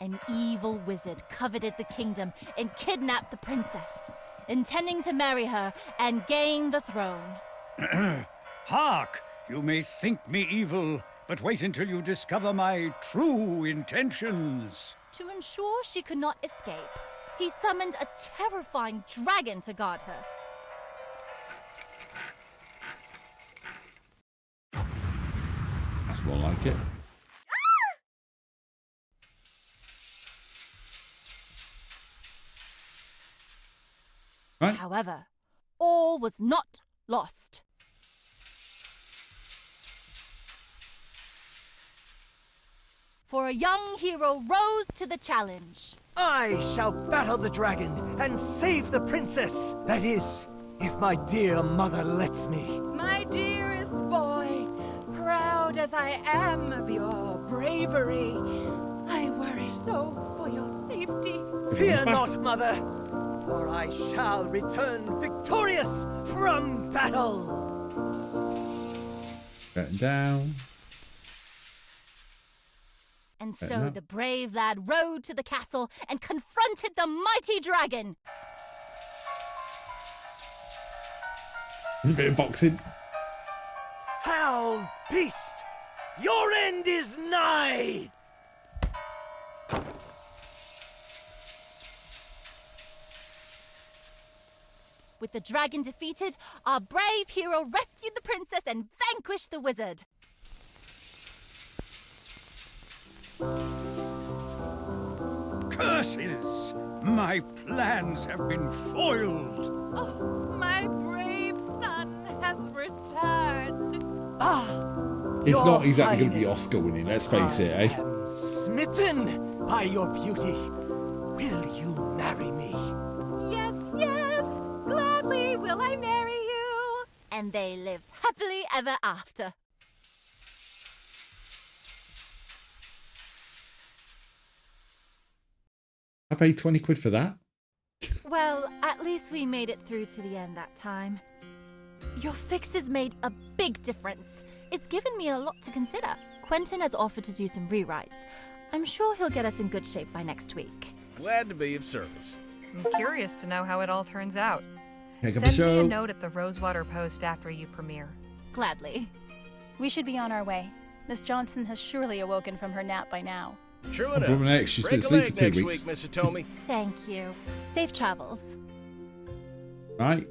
An evil wizard coveted the kingdom and kidnapped the princess, intending to marry her and gain the throne. Hark! You may think me evil, but wait until you discover my true intentions. To ensure she could not escape, he summoned a terrifying dragon to guard her. That's more like it. Right. However, all was not lost. For a young hero rose to the challenge. I shall battle the dragon and save the princess. That is, if my dear mother lets me. My dearest boy, proud as I am of your bravery, I worry so for your safety. Fear not, mother, for I shall return victorious from battle. Getting down. And Fair so enough. the brave lad rode to the castle and confronted the mighty dragon. There's a bit of boxing. Foul beast, your end is nigh. With the dragon defeated, our brave hero rescued the princess and vanquished the wizard. Curses! My plans have been foiled. Oh, my brave son has returned. It's Your not exactly going to be Highness, Oscar winning, let's face it, eh? I am smitten by your beauty. Will you marry me? Yes, yes, gladly will I marry you. And they lived happily ever after. I paid 20 quid for that. Well, at least we made it through to the end that time. Your fix has made a big difference. It's given me a lot to consider. Quentin has offered to do some rewrites. I'm sure he'll get us in good shape by next week. Glad to be of service. I'm curious to know how it all turns out. Pick up the Send me show. a note at the Rosewater Post after you premiere. Gladly. We should be on our way. Miss Johnson has surely awoken from her nap by now. True Woman enough. X, she's Break still a asleep leg for 2 next weeks. week, Miss Hitomi. Thank you. Safe travels. Right.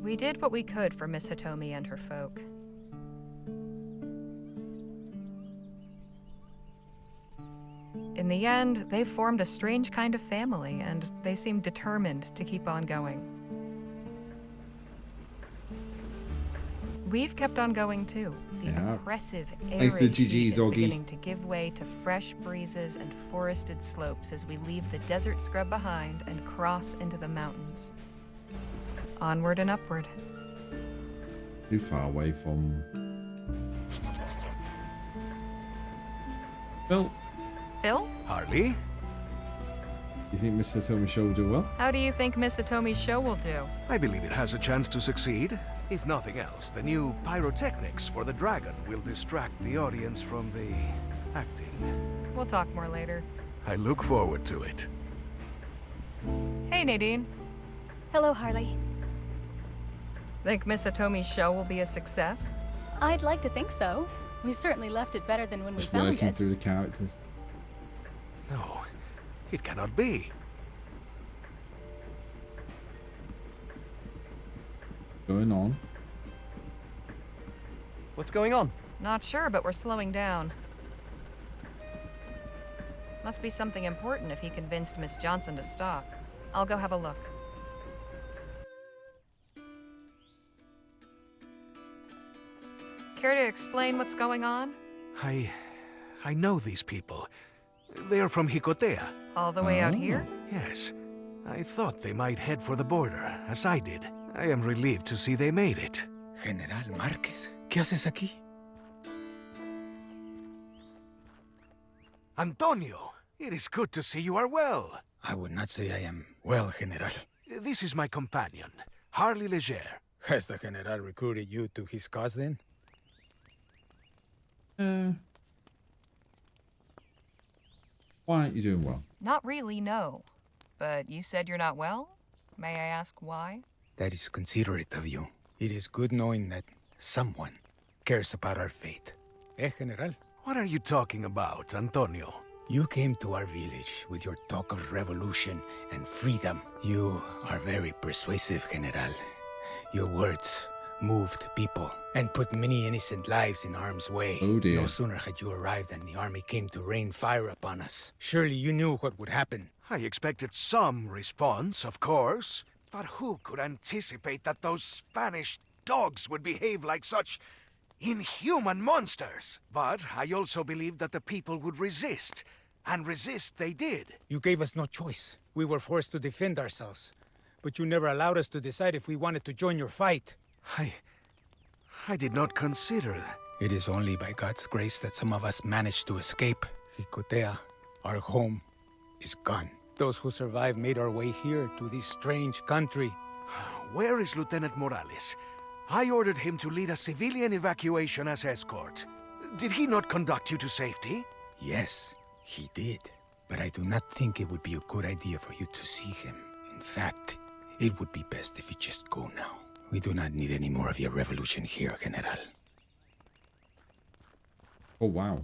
We did what we could for Miss Hitomi and her folk. In the end, they formed a strange kind of family, and they seemed determined to keep on going. We've kept on going too. The oppressive Thanks for the arid GGs, heat is Augie. beginning to give way to fresh breezes and forested slopes as we leave the desert scrub behind and cross into the mountains. Onward and upward. Too far away from Phil. Phil? Harley? You think Mr. Hitomi's show will do well? How do you think Miss Hitomi's show will do? I believe it has a chance to succeed. If nothing else, the new pyrotechnics for the dragon will distract the audience from the acting. We'll talk more later. I look forward to it. Hey, Nadine. Hello, Harley. Think Miss Hitomi's show will be a success? I'd like to think so. We certainly left it better than when we Just found working it. through the characters. No, it cannot be. Going on. What's going on? Not sure, but we're slowing down. Must be something important if he convinced Miss Johnson to stop. I'll go have a look. Care to explain what's going on? I know these people. They are from Jicotea. All the way out here? Yes. I thought they might head for the border, as I did. I am relieved to see they made it. General Márquez, ¿qué haces aquí? Antonio, it is good to see you are well. I would not say I am well, General. This is my companion, Harley Leger. Has the General recruited you to his cause then? Why aren't you doing well? Not really, no. But you said you're not well? May I ask why? That is considerate of you. It is good knowing that someone cares about our fate. General? What are you talking about, Antonio? You came to our village with your talk of revolution and freedom. You are very persuasive, General. Your words moved people and put many innocent lives in harm's way. Oh dear. No sooner had you arrived than the army came to rain fire upon us. Surely you knew what would happen. I expected some response, of course. But who could anticipate that those Spanish dogs would behave like such inhuman monsters? But I also believed that the people would resist. And resist they did. You gave us no choice. We were forced to defend ourselves. But you never allowed us to decide if we wanted to join your fight. I did not consider. It is only by God's grace that some of us managed to escape. Jicotea, our home, is gone. Those who survived made our way here to this strange country. Where is Lieutenant Morales? I ordered him to lead a civilian evacuation as escort. Did he not conduct you to safety? Yes, he did. But I do not think it would be a good idea for you to see him. In fact, it would be best if you just go now. We do not need any more of your revolution here, General. Oh, wow.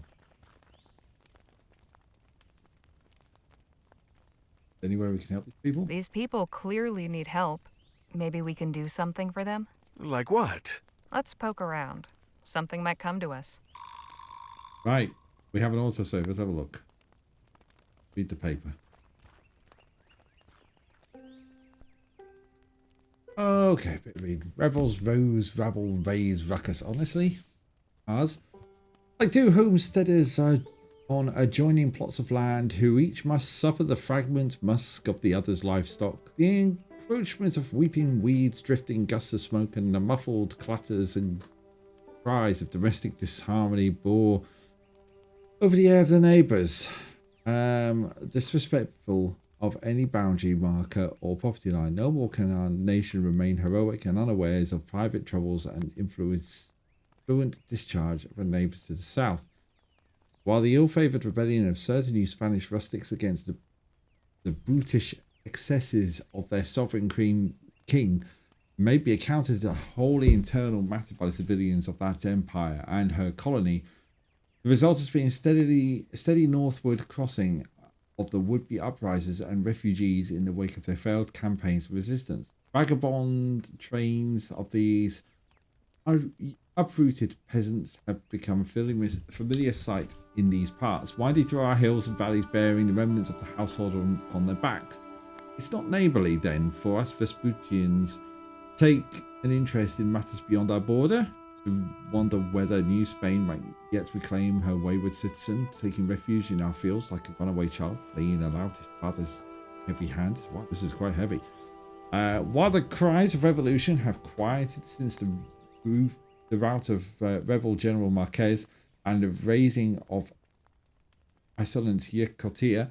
Anywhere we can help these people? These people clearly need help. Maybe we can do something for them? Like what? Let's poke around. Something might come to us. Right. We have an autosave. Let's have a look. Read the paper. Okay, read. Rebels, Rose, Rabble, Raise, Ruckus. Honestly, ours. Like two homesteaders on adjoining plots of land who each must suffer the fragment musk of the other's livestock, the encroachment of weeping weeds, drifting gusts of smoke, and the muffled clatters and cries of domestic disharmony bore over the air of the neighbours. Disrespectful of any boundary marker or property line. No more can our nation remain heroic and unawares of private troubles and fluent discharge of our neighbours to the south. While the ill-favoured rebellion of certain new Spanish rustics against the brutish excesses of their sovereign king may be accounted a wholly internal matter by the civilians of that empire and her colony, the result has been a steady northward crossing of the would-be uprisers and refugees in the wake of their failed campaigns of resistance. Vagabond trains of these uprooted peasants have become a familiar sight in these parts, winding through our hills and valleys bearing the remnants of the household upon their backs. It's not neighbourly, then, for us Vespuccians take an interest in matters beyond our border, to wonder whether New Spain might yet reclaim her wayward citizen, taking refuge in our fields like a runaway child, fleeing aloud his father's heavy hand. Wow, this is quite heavy. While the cries of revolution have quieted since the rout of rebel General Marquez and the raising of Isolent Yecotia,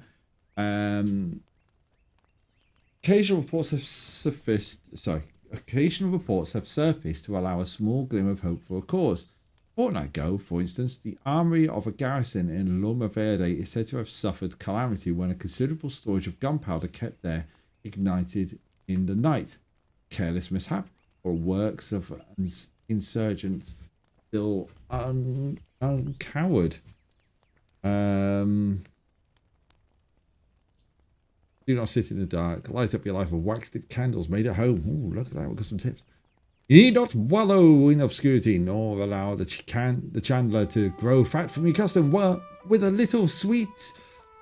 occasional reports have surfaced to allow a small glimmer of hope for a cause. A fortnight ago, for instance, the armory of a garrison in Loma Verde is said to have suffered calamity when a considerable storage of gunpowder kept there ignited in the night. Careless mishap, or works of insurgents still uncowed. Do not sit in the dark. Light up your life with wax-lit candles made at home. Ooh, look at that. We've got some tips. You need not wallow in obscurity, nor allow the chandler to grow fat from your custom. Well, with a little sweat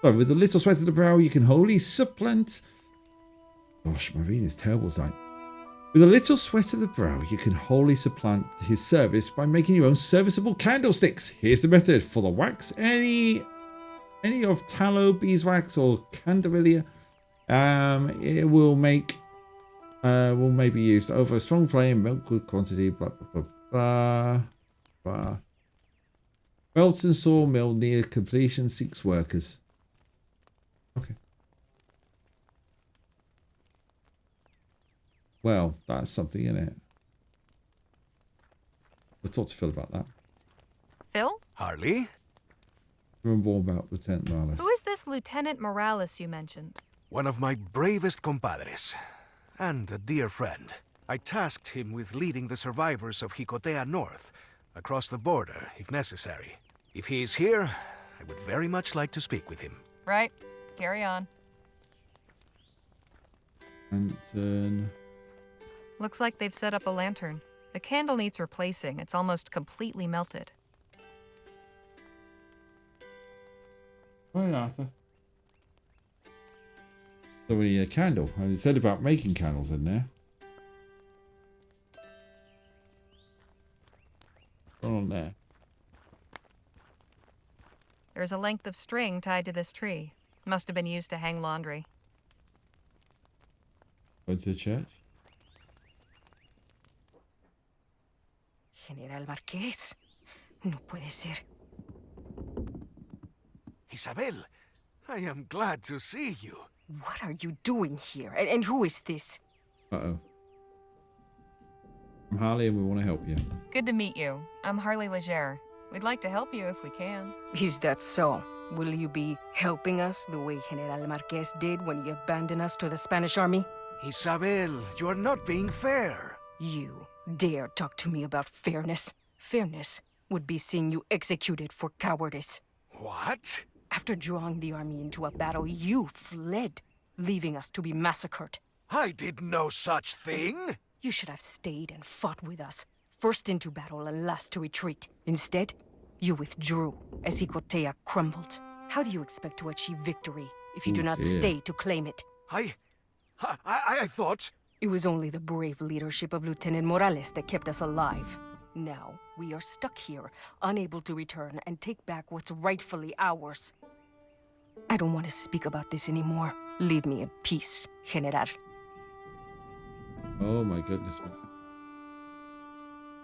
of the brow, you can wholly supplant. Gosh, Marine is terrible sight. With a little sweat of the brow, you can wholly supplant his service by making your own serviceable candlesticks. Here's the method for the wax. Any of tallow, beeswax, or candelilla. It will maybe used over a strong flame, milk good quantity, blah blah blah blah. Belton sawmill near completion, 6 workers. Okay. Well, that's something, isn't it? We'll talk to Phil about that. Phil? Harley? Remember more about Lieutenant Morales. Who is this Lieutenant Morales you mentioned? One of my bravest compadres, and a dear friend. I tasked him with leading the survivors of Jicotea north, across the border, if necessary. If he is here, I would very much like to speak with him. Right. Carry on. And looks like they've set up a lantern. The candle needs replacing. It's almost completely melted. Right, Arthur. So we need a candle. And it said about making candles in there. On there. There's a length of string tied to this tree. Must have been used to hang laundry. Going to the church? General Marqués. No puede ser. Isabel, I am glad to see you. What are you doing here? And who is this? Uh-oh. I'm Harley and we want to help you. Good to meet you. I'm Harley Legere. We'd like to help you if we can. Is that so? Will you be helping us the way General Marquez did when he abandoned us to the Spanish army? Isabel, you are not being fair. You dare talk to me about fairness? Fairness would be seeing you executed for cowardice. What? After drawing the army into a battle, you fled, leaving us to be massacred. I did no such thing. You should have stayed and fought with us, first into battle and last to retreat. Instead, you withdrew as Jicotea crumbled. How do you expect to achieve victory if you do not stay to claim it? I thought... It was only the brave leadership of Lieutenant Morales that kept us alive. Now, we are stuck here, unable to return and take back what's rightfully ours. I don't want to speak about this anymore. Leave me in peace, General. Oh my goodness.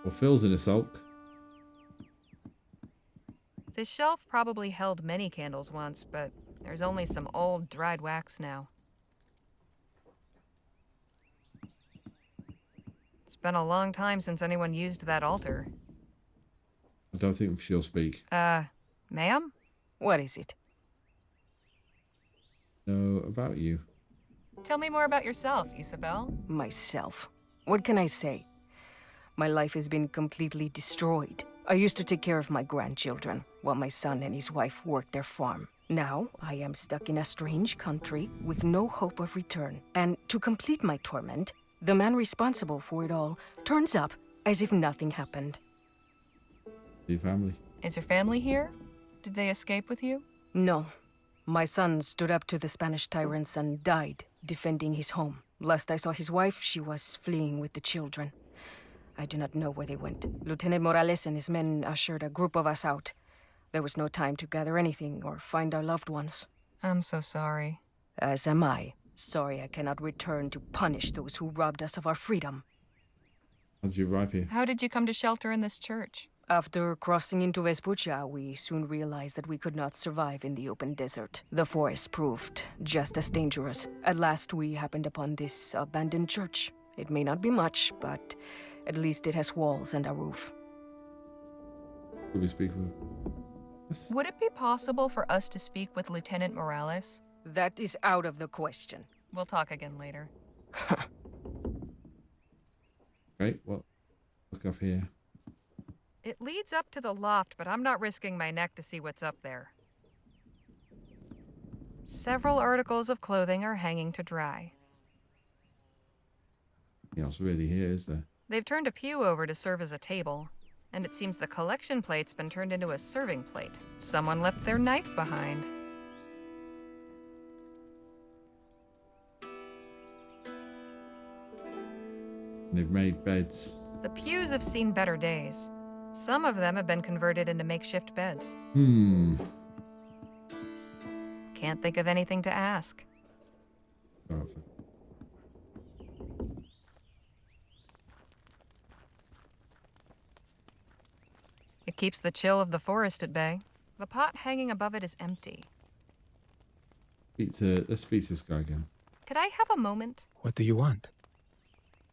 Well, Phil's in a sulk. This shelf probably held many candles once, but there's only some old, dried wax now. been a long time since anyone used that altar. I don't think she'll speak. Ma'am? What is it? No, about you. Tell me more about yourself, Isabel. Myself. What can I say? My life has been completely destroyed. I used to take care of my grandchildren, while my son and his wife worked their farm. Now, I am stuck in a strange country with no hope of return. And to complete my torment, the man responsible for it all turns up as if nothing happened. Your family. Is your family here? Did they escape with you? No. My son stood up to the Spanish tyrants and died defending his home. Last I saw his wife, she was fleeing with the children. I do not know where they went. Lieutenant Morales and his men ushered a group of us out. There was no time to gather anything or find our loved ones. I'm so sorry. As am I. Sorry I cannot return to punish those who robbed us of our freedom. How did you arrive here? How did you come to shelter in this church? After crossing into Vespuccia, we soon realized that we could not survive in the open desert. The forest proved just as dangerous. At last, we happened upon this abandoned church. It may not be much, but at least it has walls and a roof. Could we speak with? Yes. Would it be possible for us to speak with Lieutenant Morales? That is out of the question. We'll talk again later. Great, well, look up here. It leads up to the loft, but I'm not risking my neck to see what's up there. Several articles of clothing are hanging to dry. Nothing else really here, is there? They've turned a pew over to serve as a table, and it seems the collection plate's been turned into a serving plate. Someone left their knife behind. They've made beds. The pews have seen better days. Some of them have been converted into makeshift beds. Can't think of anything to ask. It keeps the chill of the forest at bay. The pot hanging above it is empty. Let's speak to this guy again. Could I have a moment? What do you want?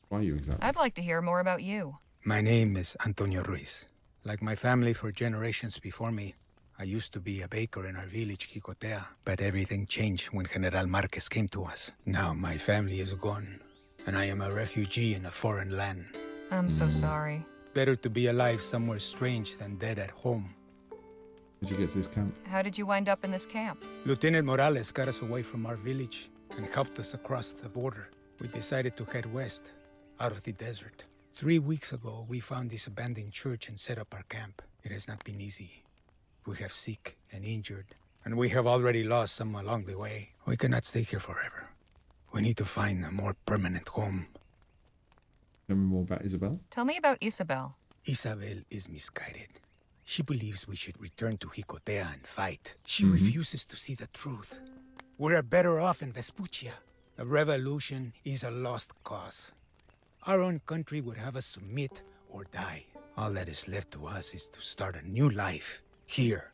Why are you exactly? I'd like to hear more about you. My name is Antonio Ruiz. Like my family for generations before me, I used to be a baker in our village, Jicotea, but everything changed when General Marquez came to us. Now my family is gone, and I am a refugee in a foreign land. I'm so sorry. Better to be alive somewhere strange than dead at home. Did you get to this camp? How did you wind up in this camp? Lieutenant Morales got us away from our village and helped us across the border. We decided to head west, out of the desert. 3 weeks ago, we found this abandoned church and set up our camp. It has not been easy. We have sick and injured, and we have already lost some along the way. We cannot stay here forever. We need to find a more permanent home. Tell me more about Isabel. Tell me about Isabel. Isabel is misguided. She believes we should return to Jicotea and fight. She refuses to see the truth. We're better off in Vespuccia. A revolution is a lost cause. Our own country would have us submit or die. All that is left to us is to start a new life here.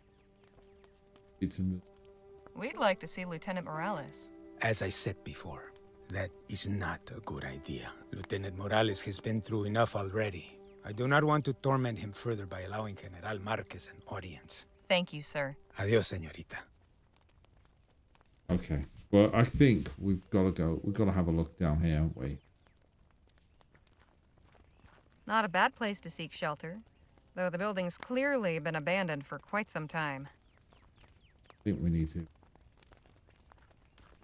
We'd like to see Lieutenant Morales. As I said before, that is not a good idea. Lieutenant Morales has been through enough already. I do not want to torment him further by allowing General Marquez an audience. Thank you, sir. Adios, señorita. Okay. Well, I think we've got to go. We've got to have a look down here, haven't we? Not a bad place to seek shelter, though the building's clearly been abandoned for quite some time. I think we need to.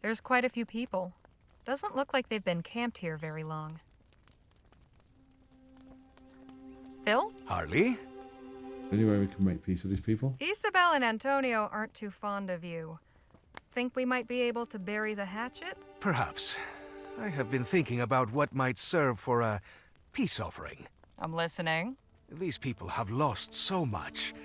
There's quite a few people. Doesn't look like they've been camped here very long. Phil? Harley? Any way we can make peace with these people? Isabel and Antonio aren't too fond of you. Think we might be able to bury the hatchet? Perhaps. I have been thinking about what might serve for a peace offering. I'm listening. These people have lost so much.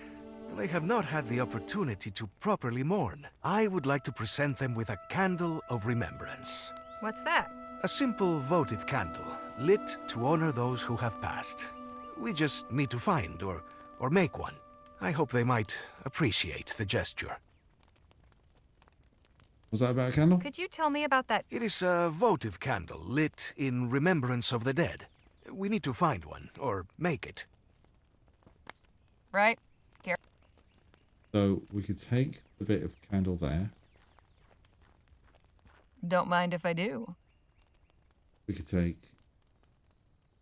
They have not had the opportunity to properly mourn. I would like to present them with a candle of remembrance. What's that? A simple votive candle, lit to honor those who have passed. We just need to find or make one. I hope they might appreciate the gesture. Was that about a candle? Could you tell me about that? It is a votive candle lit in remembrance of the dead. We need to find one, or make it. Right? So we could take the bit of candle there. Don't mind if I do. We could take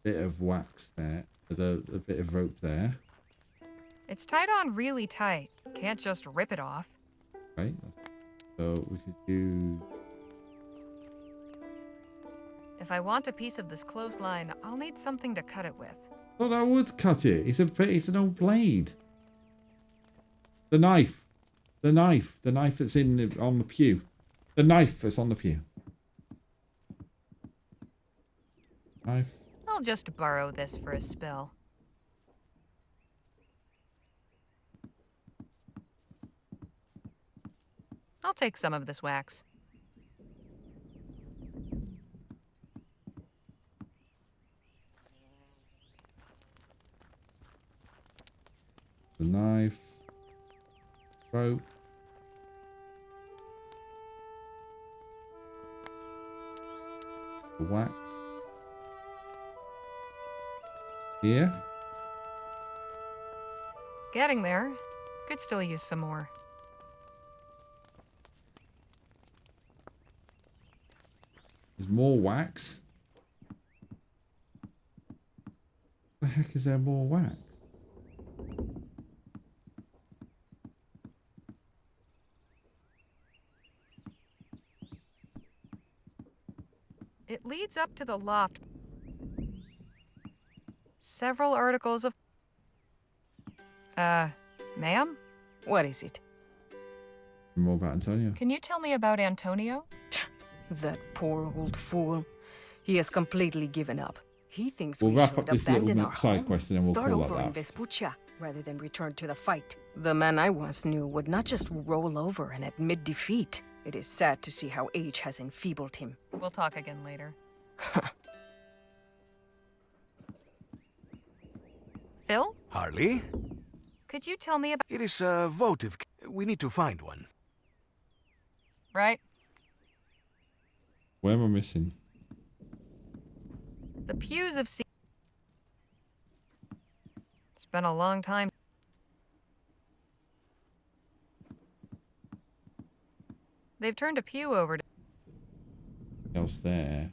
a bit of wax there, a bit of rope there. It's tied on really tight. Can't just rip it off. Right. So we could do. If I want a piece of this clothesline, I'll need something to cut it with. Thought I would cut it. It's an old blade. The knife that's on the pew. The knife that's on the pew. Knife. I'll just borrow this for a spell. I'll take some of this wax. The knife. Rope. The wax. Here. Getting there. Could still use some more. There's more wax. The heck is there more wax? It leads up to the loft. Several articles of... ma'am? What is it? More about Antonio. Can you tell me about Antonio? That poor old fool. He has completely given up. He thinks We'll we wrap should up this abandon little our side home, quest and then we'll start call over that in that. Vespuccia, rather than return to the fight. The man I once knew would not just roll over and admit defeat. It is sad to see how age has enfeebled him. We'll talk again later. Phil? Harley? Could you tell me about... It is a votive. We need to find one. Right? Where am I missing? The pews have seen... It's been a long time. They've turned a pew over to... Else there?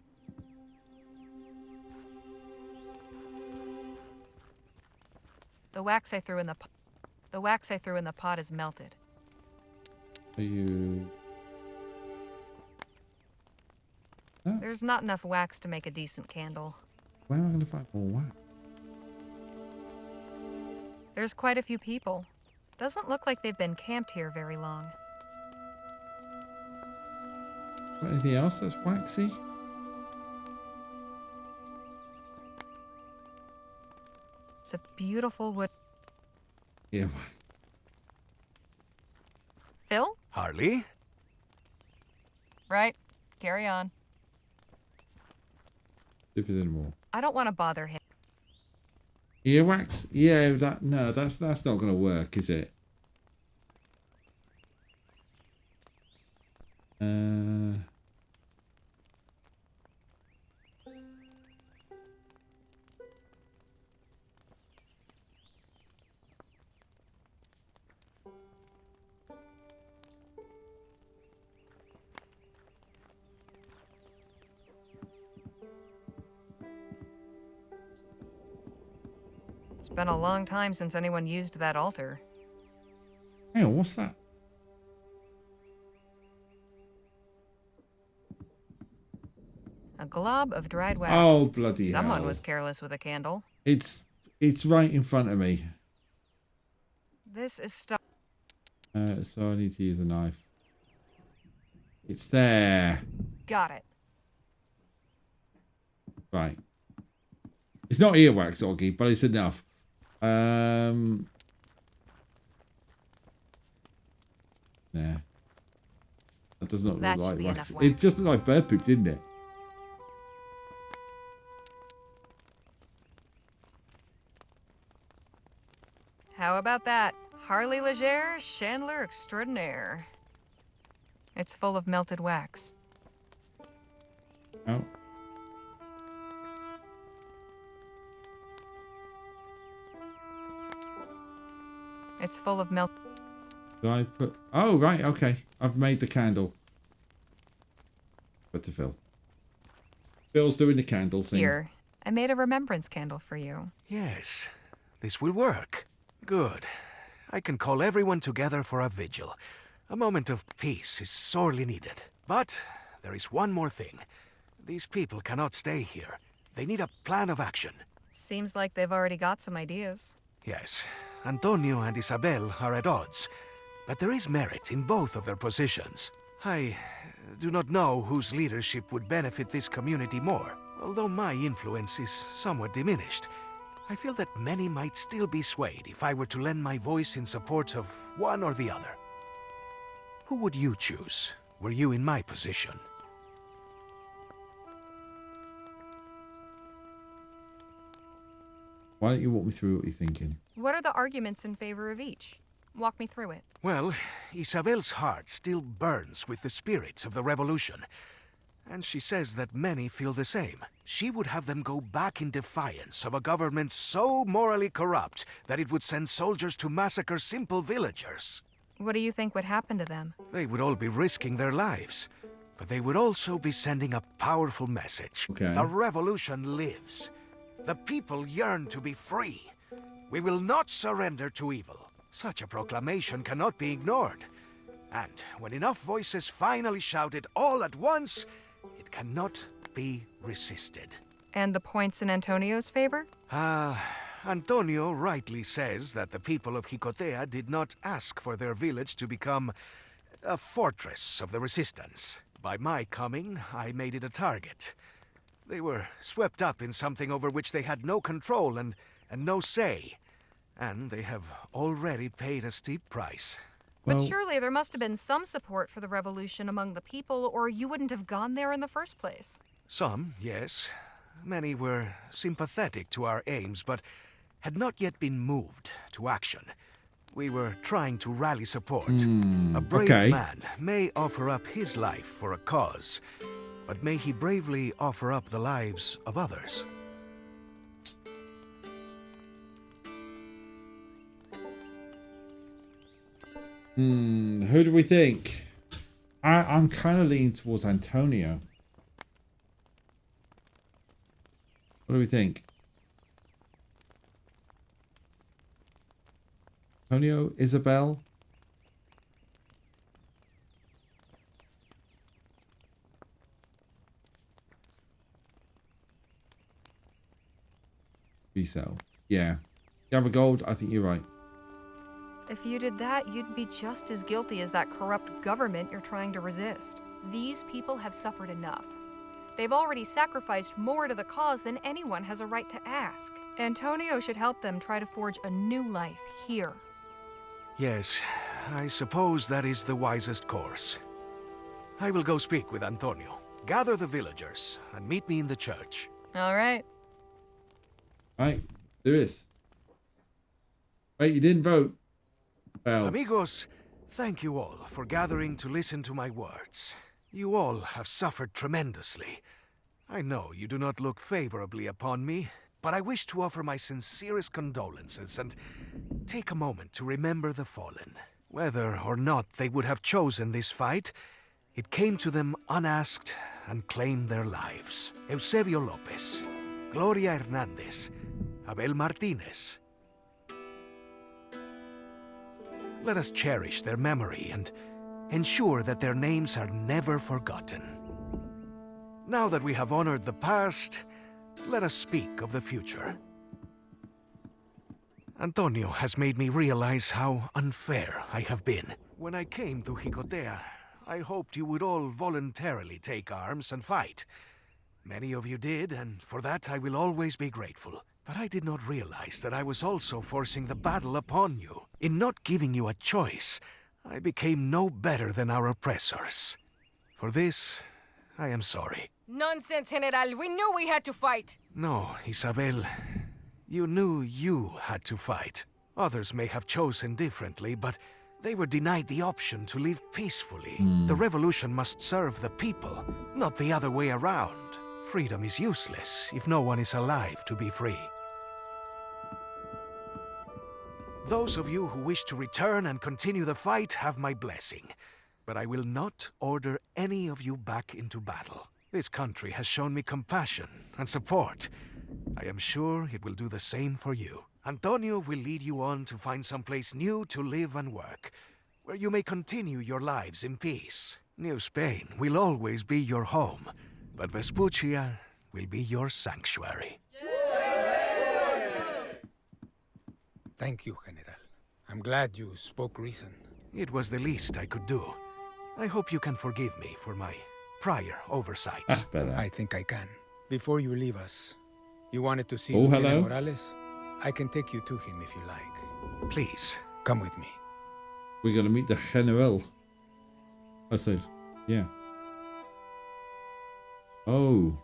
The wax I threw in the pot. The wax I threw in the pot is melted. Are you? Oh. There's not enough wax to make a decent candle. Where am I going to find more wax? There's quite a few people. Doesn't look like they've been camped here very long. Got anything else that's waxy? It's a beautiful wood. Yeah. Phil? Harley? Right. Carry on. If there's any more. I don't want to bother him. Earwax? Yeah, that's not going to work, is it? It's been a long time since anyone used that altar. Hang on, what's that? A glob of dried wax. Oh, bloody Someone hell. was careless with a candle. It's right in front of me. This is stuff. So I need to use a knife. It's there. Got it. Right. It's not earwax, Oggy, but it's enough. Nah. That does not That look should like be wax. enough It wax. just looked like bird poop, didn't it? How about that? Harley Legere, Chandler Extraordinaire. It's full of melted wax. Oh. It's full of milk. Do I put... Oh, right, okay. I've made the candle. Put to Phil. Phil's doing the candle thing. Here, I made a remembrance candle for you. Yes, this will work. Good. I can call everyone together for a vigil. A moment of peace is sorely needed. But there is one more thing. These people cannot stay here. They need a plan of action. Seems like they've already got some ideas. Yes, Antonio and Isabel are at odds, but there is merit in both of their positions. I do not know whose leadership would benefit this community more. Although my influence is somewhat diminished, I feel that many might still be swayed if I were to lend my voice in support of one or the other. Who would you choose, were you in my position? Why don't you walk me through what you're thinking? What are the arguments in favor of each? Walk me through it. Well, Isabel's heart still burns with the spirit of the revolution, and she says that many feel the same. She would have them go back in defiance of a government so morally corrupt that it would send soldiers to massacre simple villagers. What do you think would happen to them? They would all be risking their lives, but they would also be sending a powerful message. Okay. The revolution lives. The people yearn to be free. We will not surrender to evil. Such a proclamation cannot be ignored. And when enough voices finally shout it all at once, it cannot be resisted. And the points in Antonio's favor? Antonio rightly says that the people of Jicotea did not ask for their village to become a fortress of the resistance. By my coming, I made it a target. They were swept up in something over which they had no control and no say. And they have already paid a steep price. But surely there must have been some support for the revolution among the people, or you wouldn't have gone there in the first place. Some, yes. Many were sympathetic to our aims, but had not yet been moved to action. We were trying to rally support. A brave man may offer up his life for a cause, but may he bravely offer up the lives of others. Who do we think? I'm kind of leaning towards Antonio. What do we think? Antonio, Isabel? Resell. Yeah. Gather gold, I think you're right. If you did that, you'd be just as guilty as that corrupt government you're trying to resist. These people have suffered enough. They've already sacrificed more to the cause than anyone has a right to ask. Antonio should help them try to forge a new life here. Yes, I suppose that is the wisest course. I will go speak with Antonio. Gather the villagers and meet me in the church. All right. Right, do this. Wait, you didn't vote. Amigos, thank you all for gathering to listen to my words. You all have suffered tremendously. I know you do not look favorably upon me, but I wish to offer my sincerest condolences and take a moment to remember the fallen. Whether or not they would have chosen this fight, it came to them unasked and claimed their lives. Eusebio Lopez, Gloria Hernandez, Abel Martinez. Let us cherish their memory and ensure that their names are never forgotten. Now that we have honored the past, let us speak of the future. Antonio has made me realize how unfair I have been. When I came to Jicotea, I hoped you would all voluntarily take arms and fight. Many of you did, and for that I will always be grateful. But I did not realize that I was also forcing the battle upon you. In not giving you a choice, I became no better than our oppressors. For this, I am sorry. Nonsense, General. We knew we had to fight. No, Isabel. You knew you had to fight. Others may have chosen differently, but they were denied the option to live peacefully. The revolution must serve the people, not the other way around. Freedom is useless if no one is alive to be free. Those of you who wish to return and continue the fight have my blessing. But I will not order any of you back into battle. This country has shown me compassion and support. I am sure it will do the same for you. Antonio will lead you on to find someplace new to live and work, where you may continue your lives in peace. New Spain will always be your home, but Vespuccia will be your sanctuary. Thank you, General. I'm glad you spoke reason. It was the least I could do. I hope you can forgive me for my prior oversights. I think I can. Before you leave us, you wanted to see Hello. Lieutenant Morales? I can take you to him if you like. Please. Come with me. We're going to meet the General. I said, yeah. Oh.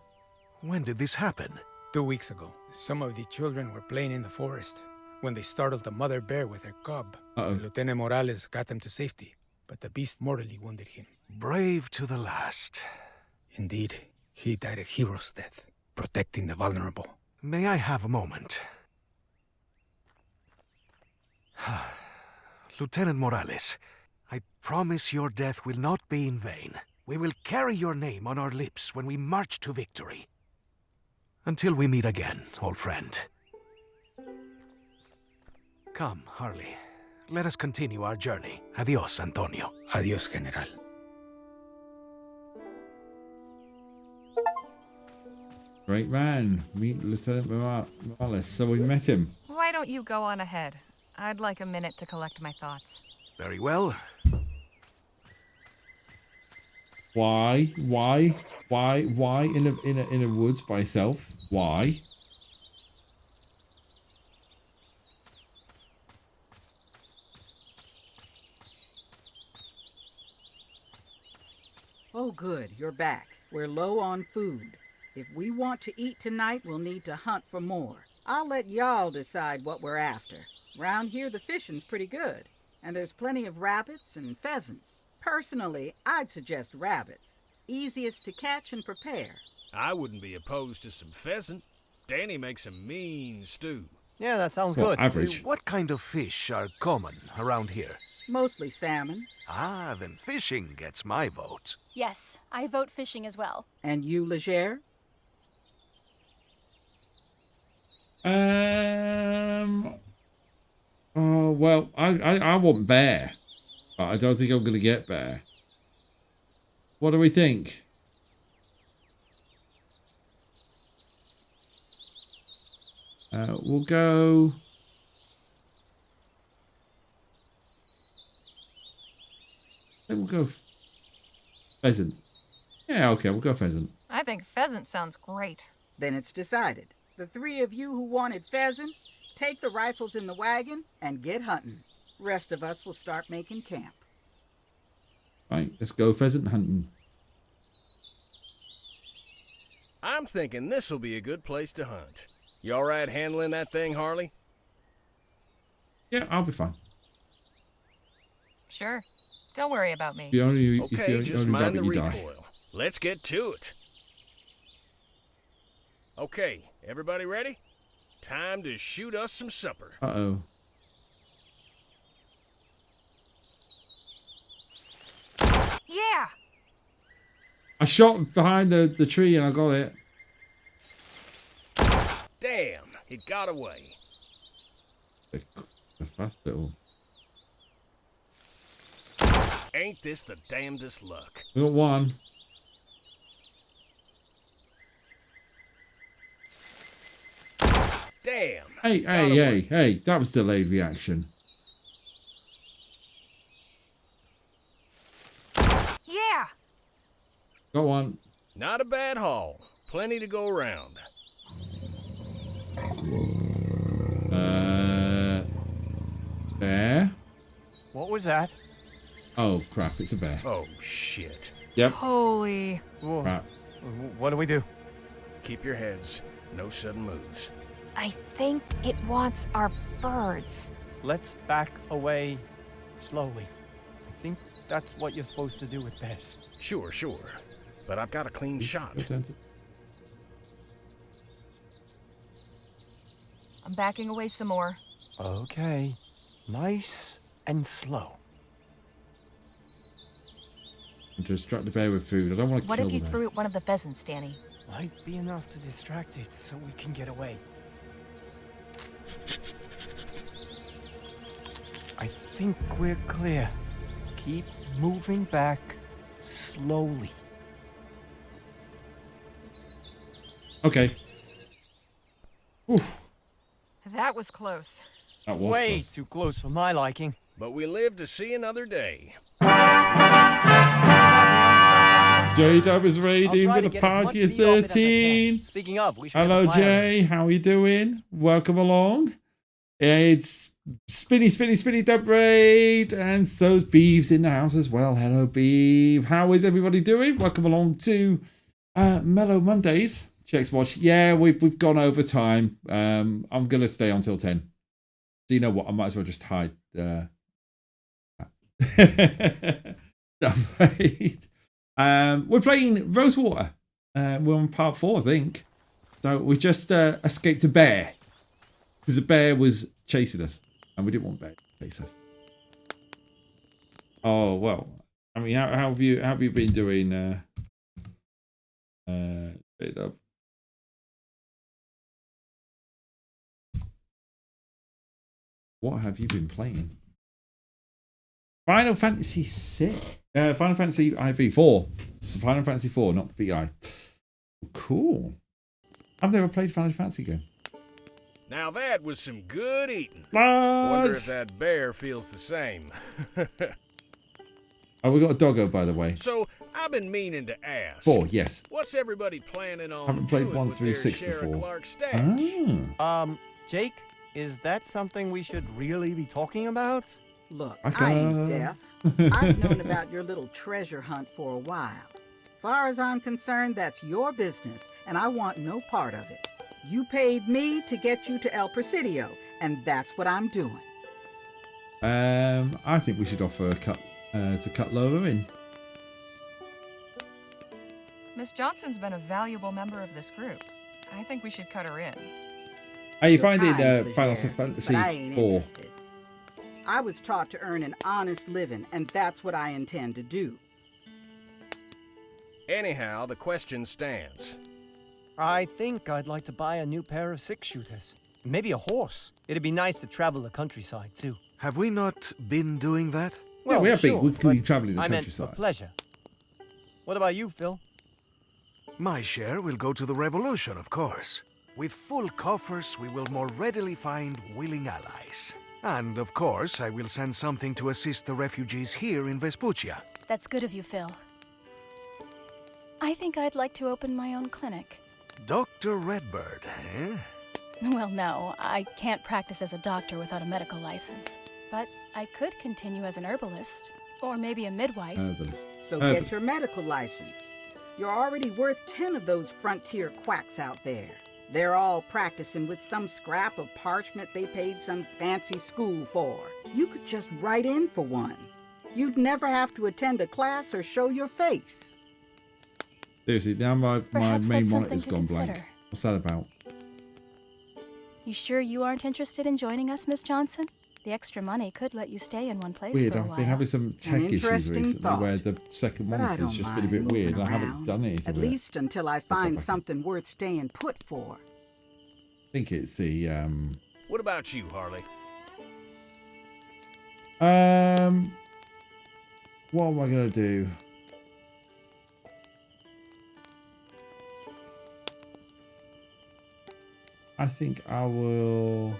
When did this happen? 2 weeks ago. Some of the children were playing in the forest when they startled a mother bear with her cub. Lieutenant Morales got them to safety, but the beast mortally wounded him. Brave to the last. Indeed, he died a hero's death, protecting the vulnerable. May I have a moment? Lieutenant Morales, I promise your death will not be in vain. We will carry your name on our lips when we march to victory. Until we meet again, old friend. Come, Harley. Let us continue our journey. Adios, Antonio. Adios, General. Great man. Meet Lieutenant Morales. So we met him. Why don't you go on ahead? I'd like a minute to collect my thoughts. Very well. Why in a woods by yourself? Why? Oh, good, you're back. We're low on food. If we want to eat tonight, we'll need to hunt for more. I'll let y'all decide what we're after. Round here, the fishing's pretty good, and there's plenty of rabbits and pheasants. Personally, I'd suggest rabbits. Easiest to catch and prepare. I wouldn't be opposed to some pheasant. Danny makes a mean stew. Yeah, that sounds good. Average. What kind of fish are common around here? Mostly salmon. Ah, then fishing gets my vote. Yes, I vote fishing as well. And you, Legere? Oh, well, I want bear. But I don't think I'm going to get bear. What do we think? We'll go... I think we'll go pheasant. Yeah, okay, we'll go pheasant. I think pheasant sounds great. Then it's decided. The three of you who wanted pheasant, take the rifles in the wagon and get hunting. Rest of us will start making camp. Right, let's go pheasant hunting. I'm thinking this'll be a good place to hunt. You all right handling that thing, Harley? Yeah, I'll be fine. Sure. Don't worry about me. Okay, just mind the recoil. Let's get to it. Okay, everybody ready? Time to shoot us some supper. Uh-oh. Yeah! I shot behind the tree and I got it. Damn, it got away. A fast little... Ain't this the damnedest luck? We got one. Damn. Hey, that was delayed reaction. Yeah. Got one. Not a bad haul. Plenty to go around. Bear? What was that? Oh, crap, it's a bear. Oh, shit. Yep. Holy. Crap. What do we do? Keep your heads. No sudden moves. I think it wants our birds. Let's back away slowly. I think that's what you're supposed to do with bears. Sure. But I've got a clean shot. I'm backing away some more. Okay. Nice and slow. And to distract the bear with food. I don't want to What kill if you the bear. threw at one of the pheasants, Danny? Might be enough to distract it so we can get away. I think we're clear. Keep moving back slowly. Okay. Oof. That was close. That was Way close. too close for my liking. But we live to see another day. J-Dub is raiding I'll try with to a get as party of much meat off it as I can. 13. Speaking of, we should Hello, get a fire Jay. How are you doing? Welcome along. It's Spinny Dub Raid. And so's Beeves in the house as well. Hello, Beeve. How is everybody doing? Welcome along to Mellow Mondays. Checks watch. Yeah, we've gone over time. I'm going to stay until 10. So you know what? I might as well just hide. Right. We're playing Rosewater. We're on part 4, I think. So we just escaped a bear because the bear was chasing us, and we didn't want bear to chase us. Oh well. I mean, how have you been doing? J-Dub? What have you been playing? Final Fantasy 6. Final Fantasy IV4. It's Final Fantasy 4, not VI. Cool. I've never played Final Fantasy game. Now that was some good eating. What? Wonder if that bear feels the same. Oh, we got a doggo, by the way. So, I've been meaning to ask. 4, yes. What's everybody planning on Haven't played doing 1 with through their 6 share of before. Clark's stash? Jake, is that something we should really be talking about? Look, Okay. I ain't deaf. I've known about your little treasure hunt for a while. Far as I'm concerned, that's your business, and I want no part of it. You paid me to get you to El Presidio, and that's what I'm doing. I think we should offer a cut to cut Lola in. Miss Johnson's been a valuable member of this group. I think we should cut her in. How you You're finding kind, Final Legere, Fantasy but I ain't 4? interested. I was taught to earn an honest living, and that's what I intend to do. Anyhow, the question stands. I think I'd like to buy a new pair of 6-shooters. Maybe a horse. It'd be nice to travel the countryside, too. Have we not been doing that? Yeah, we have sure, been. We could be but traveling the I meant countryside. for pleasure. What about you, Phil? My share will go to the revolution, of course. With full coffers, we will more readily find willing allies. And, of course, I will send something to assist the refugees here in Vespuccia. That's good of you, Phil. I think I'd like to open my own clinic. Dr. Redbird, eh? Well, no, I can't practice as a doctor without a medical license. But I could continue as an herbalist, or maybe a midwife. So get your medical license. You're already worth 10 of those frontier quacks out there. They're all practicing with some scrap of parchment they paid some fancy school for. You could just write in for one. You'd never have to attend a class or show your face. Seriously, now my Perhaps main that's monitor's something gone to blank. consider. What's that about? You sure you aren't interested in joining us, Miss Johnson? The extra money could let you stay in one place Weird, for a I've while. been having some tech issues interesting recently thought. where the second But I monitor's don't just been a bit mind weird and I moving haven't around. done anything At with it. least until I find something worth staying put for. I think it's the What about you, Harley? what am I gonna do? I think I will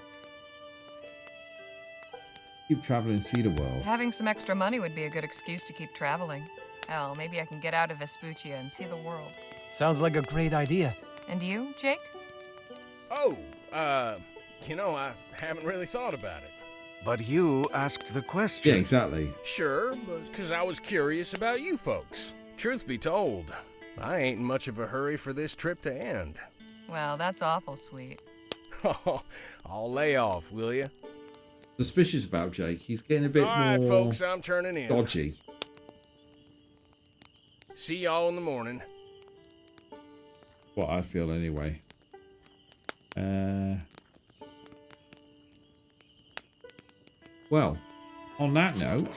keep traveling and see the world. Having some extra money would be a good excuse to keep traveling. Hell, maybe I can get out of Vespuccia and see the world. Sounds like a great idea. And you, Jake? Oh, you know, I haven't really thought about it. But you asked the question. Yeah, exactly. Sure, but because I was curious about you folks. Truth be told, I ain't in much of a hurry for this trip to end. Well, that's awful sweet. I'll lay off, will you? Suspicious about Jake. He's getting a bit All right, more folks, I'm turning in. dodgy. See y'all in the morning. What I feel anyway. well, on that note,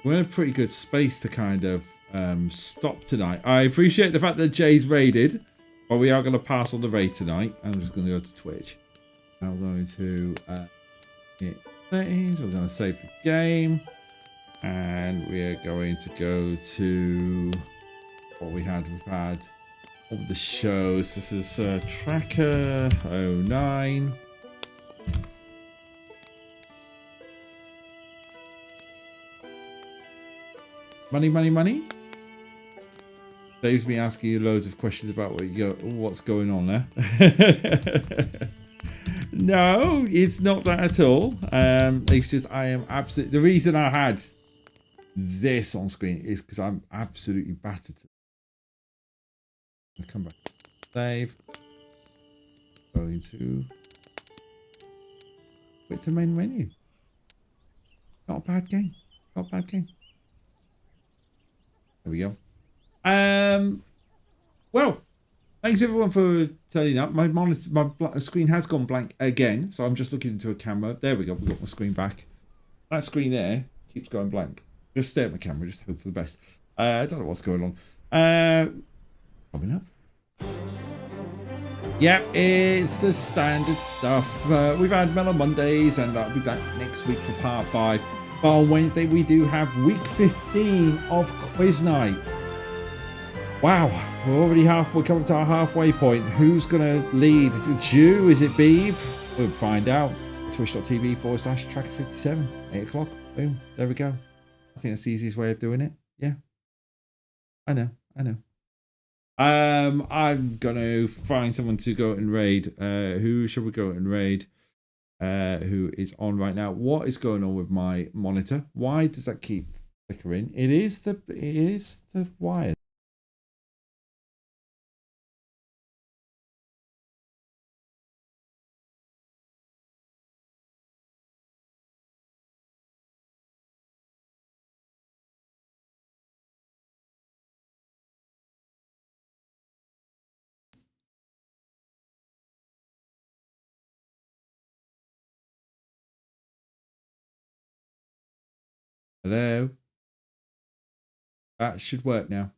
we're in a pretty good space to kind of stop tonight. I appreciate the fact that Jay's raided, but we are going to pass on the raid tonight. I'm just going to go to Twitch. I'm going to hit settings. We're going to save the game, and we are going to go to what we had. We've had all the shows. This is Tracker 09. Money. Dave's been asking you loads of questions about what's going on there. No, it's not that at all. It's just I am absolutely. The reason I had this on screen is because I'm absolutely battered. I'll come back. Save. Going to quit the main menu. Not a bad game. Not a bad game. There we go. Well, thanks everyone for turning up. My screen has gone blank again, so I'm just looking into a camera. There we go. We've got my screen back. That screen there keeps going blank. Just stare at my camera. Just hope for the best. I don't know what's going on. Coming up. Yeah, it's the standard stuff. We've had Mellow Mondays, and I'll be back next week for part 5. But on Wednesday, we do have week 15 of Quiz Night. Wow, we're already we're coming to our halfway point. Who's going to lead? Is it Jew? Is it Beeve? We'll find out. Twitch.tv/Tracker57, 8 o'clock. Boom, there we go. I think that's the easiest way of doing it. Yeah. I know. I'm going to find someone to go and raid. Who should we go and raid? Who is on right now? What is going on with my monitor? Why does that keep flickering? It is the wire. Hello. That should work now.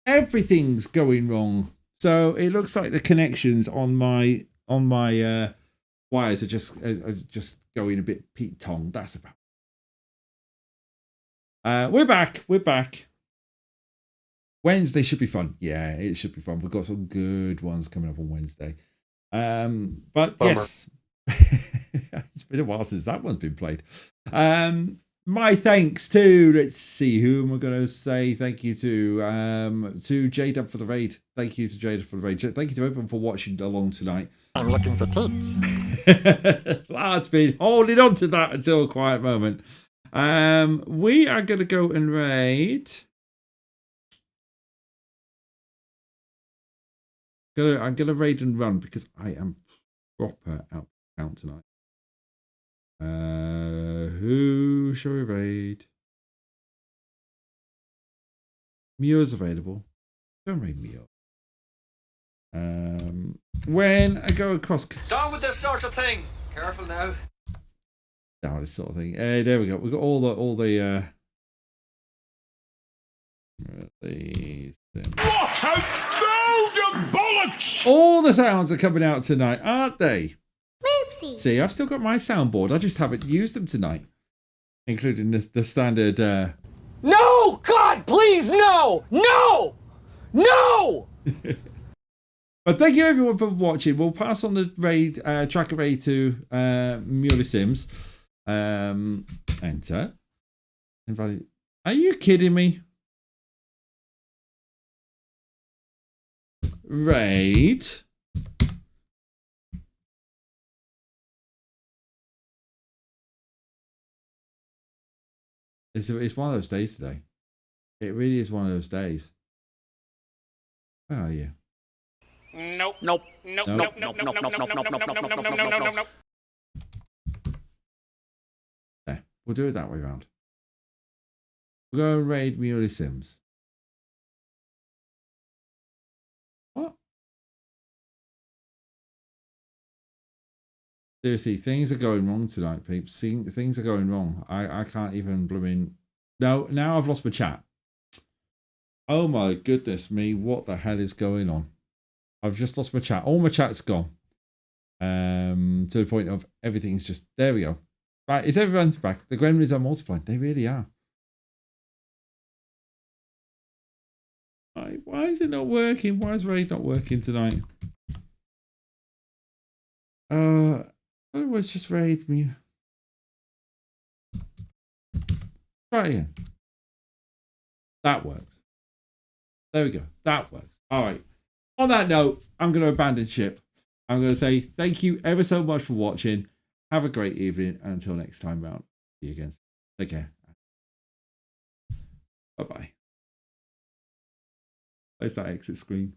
Everything's going wrong. So it looks like the connections on my wires are just going a bit Pete Tong. That's about. We're back. Wednesday should be fun. Yeah, it should be fun. We've got some good ones coming up on Wednesday. But Bummer. Yes, it's been a while since that one's been played. My thanks to, let's see, who am I going to say thank you to J-Dub for the raid. Thank you to J-Dub for the raid. Thank you to everyone for watching along tonight. I'm looking for tits. Lard's been holding on to that until a quiet moment. We are going to go and raid. I'm going to raid and run because I am proper out count tonight. Who shall we raid? Muir's available. Don't raid Muir. When I go across, down with this sort of thing. Careful now. Down this sort of thing. There we go. We've got all the what a load of bollocks! All the sounds are coming out tonight, aren't they? Oopsie. See, I've still got my soundboard. I just haven't used them tonight, including the standard. No, God, please, no. But thank you everyone for watching. We'll pass on the raid, tracker raid to Muley Sims. Enter. Invite. Are you kidding me? Raid. It's one of those days today. It really is one of those days. Where are you? Nope. There. We'll do it that way round. We'll go and raid Muley Sims. What? Seriously, things are going wrong tonight, peeps. Things are going wrong. I can't even blooming... No, now I've lost my chat. Oh my goodness me, what the hell is going on? I've just lost my chat. All my chat's gone. To the point of everything's just... There we go. Right, is everyone back? The Gremlins are multiplying. They really are. Why is it not working? Why is Raid not working tonight? Otherwise just Raid me. Try again. That works. There we go. That works. All right. On that note, I'm going to abandon ship. I'm going to say thank you ever so much for watching. Have a great evening. And until next time round, see you again. Take care. Bye-bye. Where's that exit screen?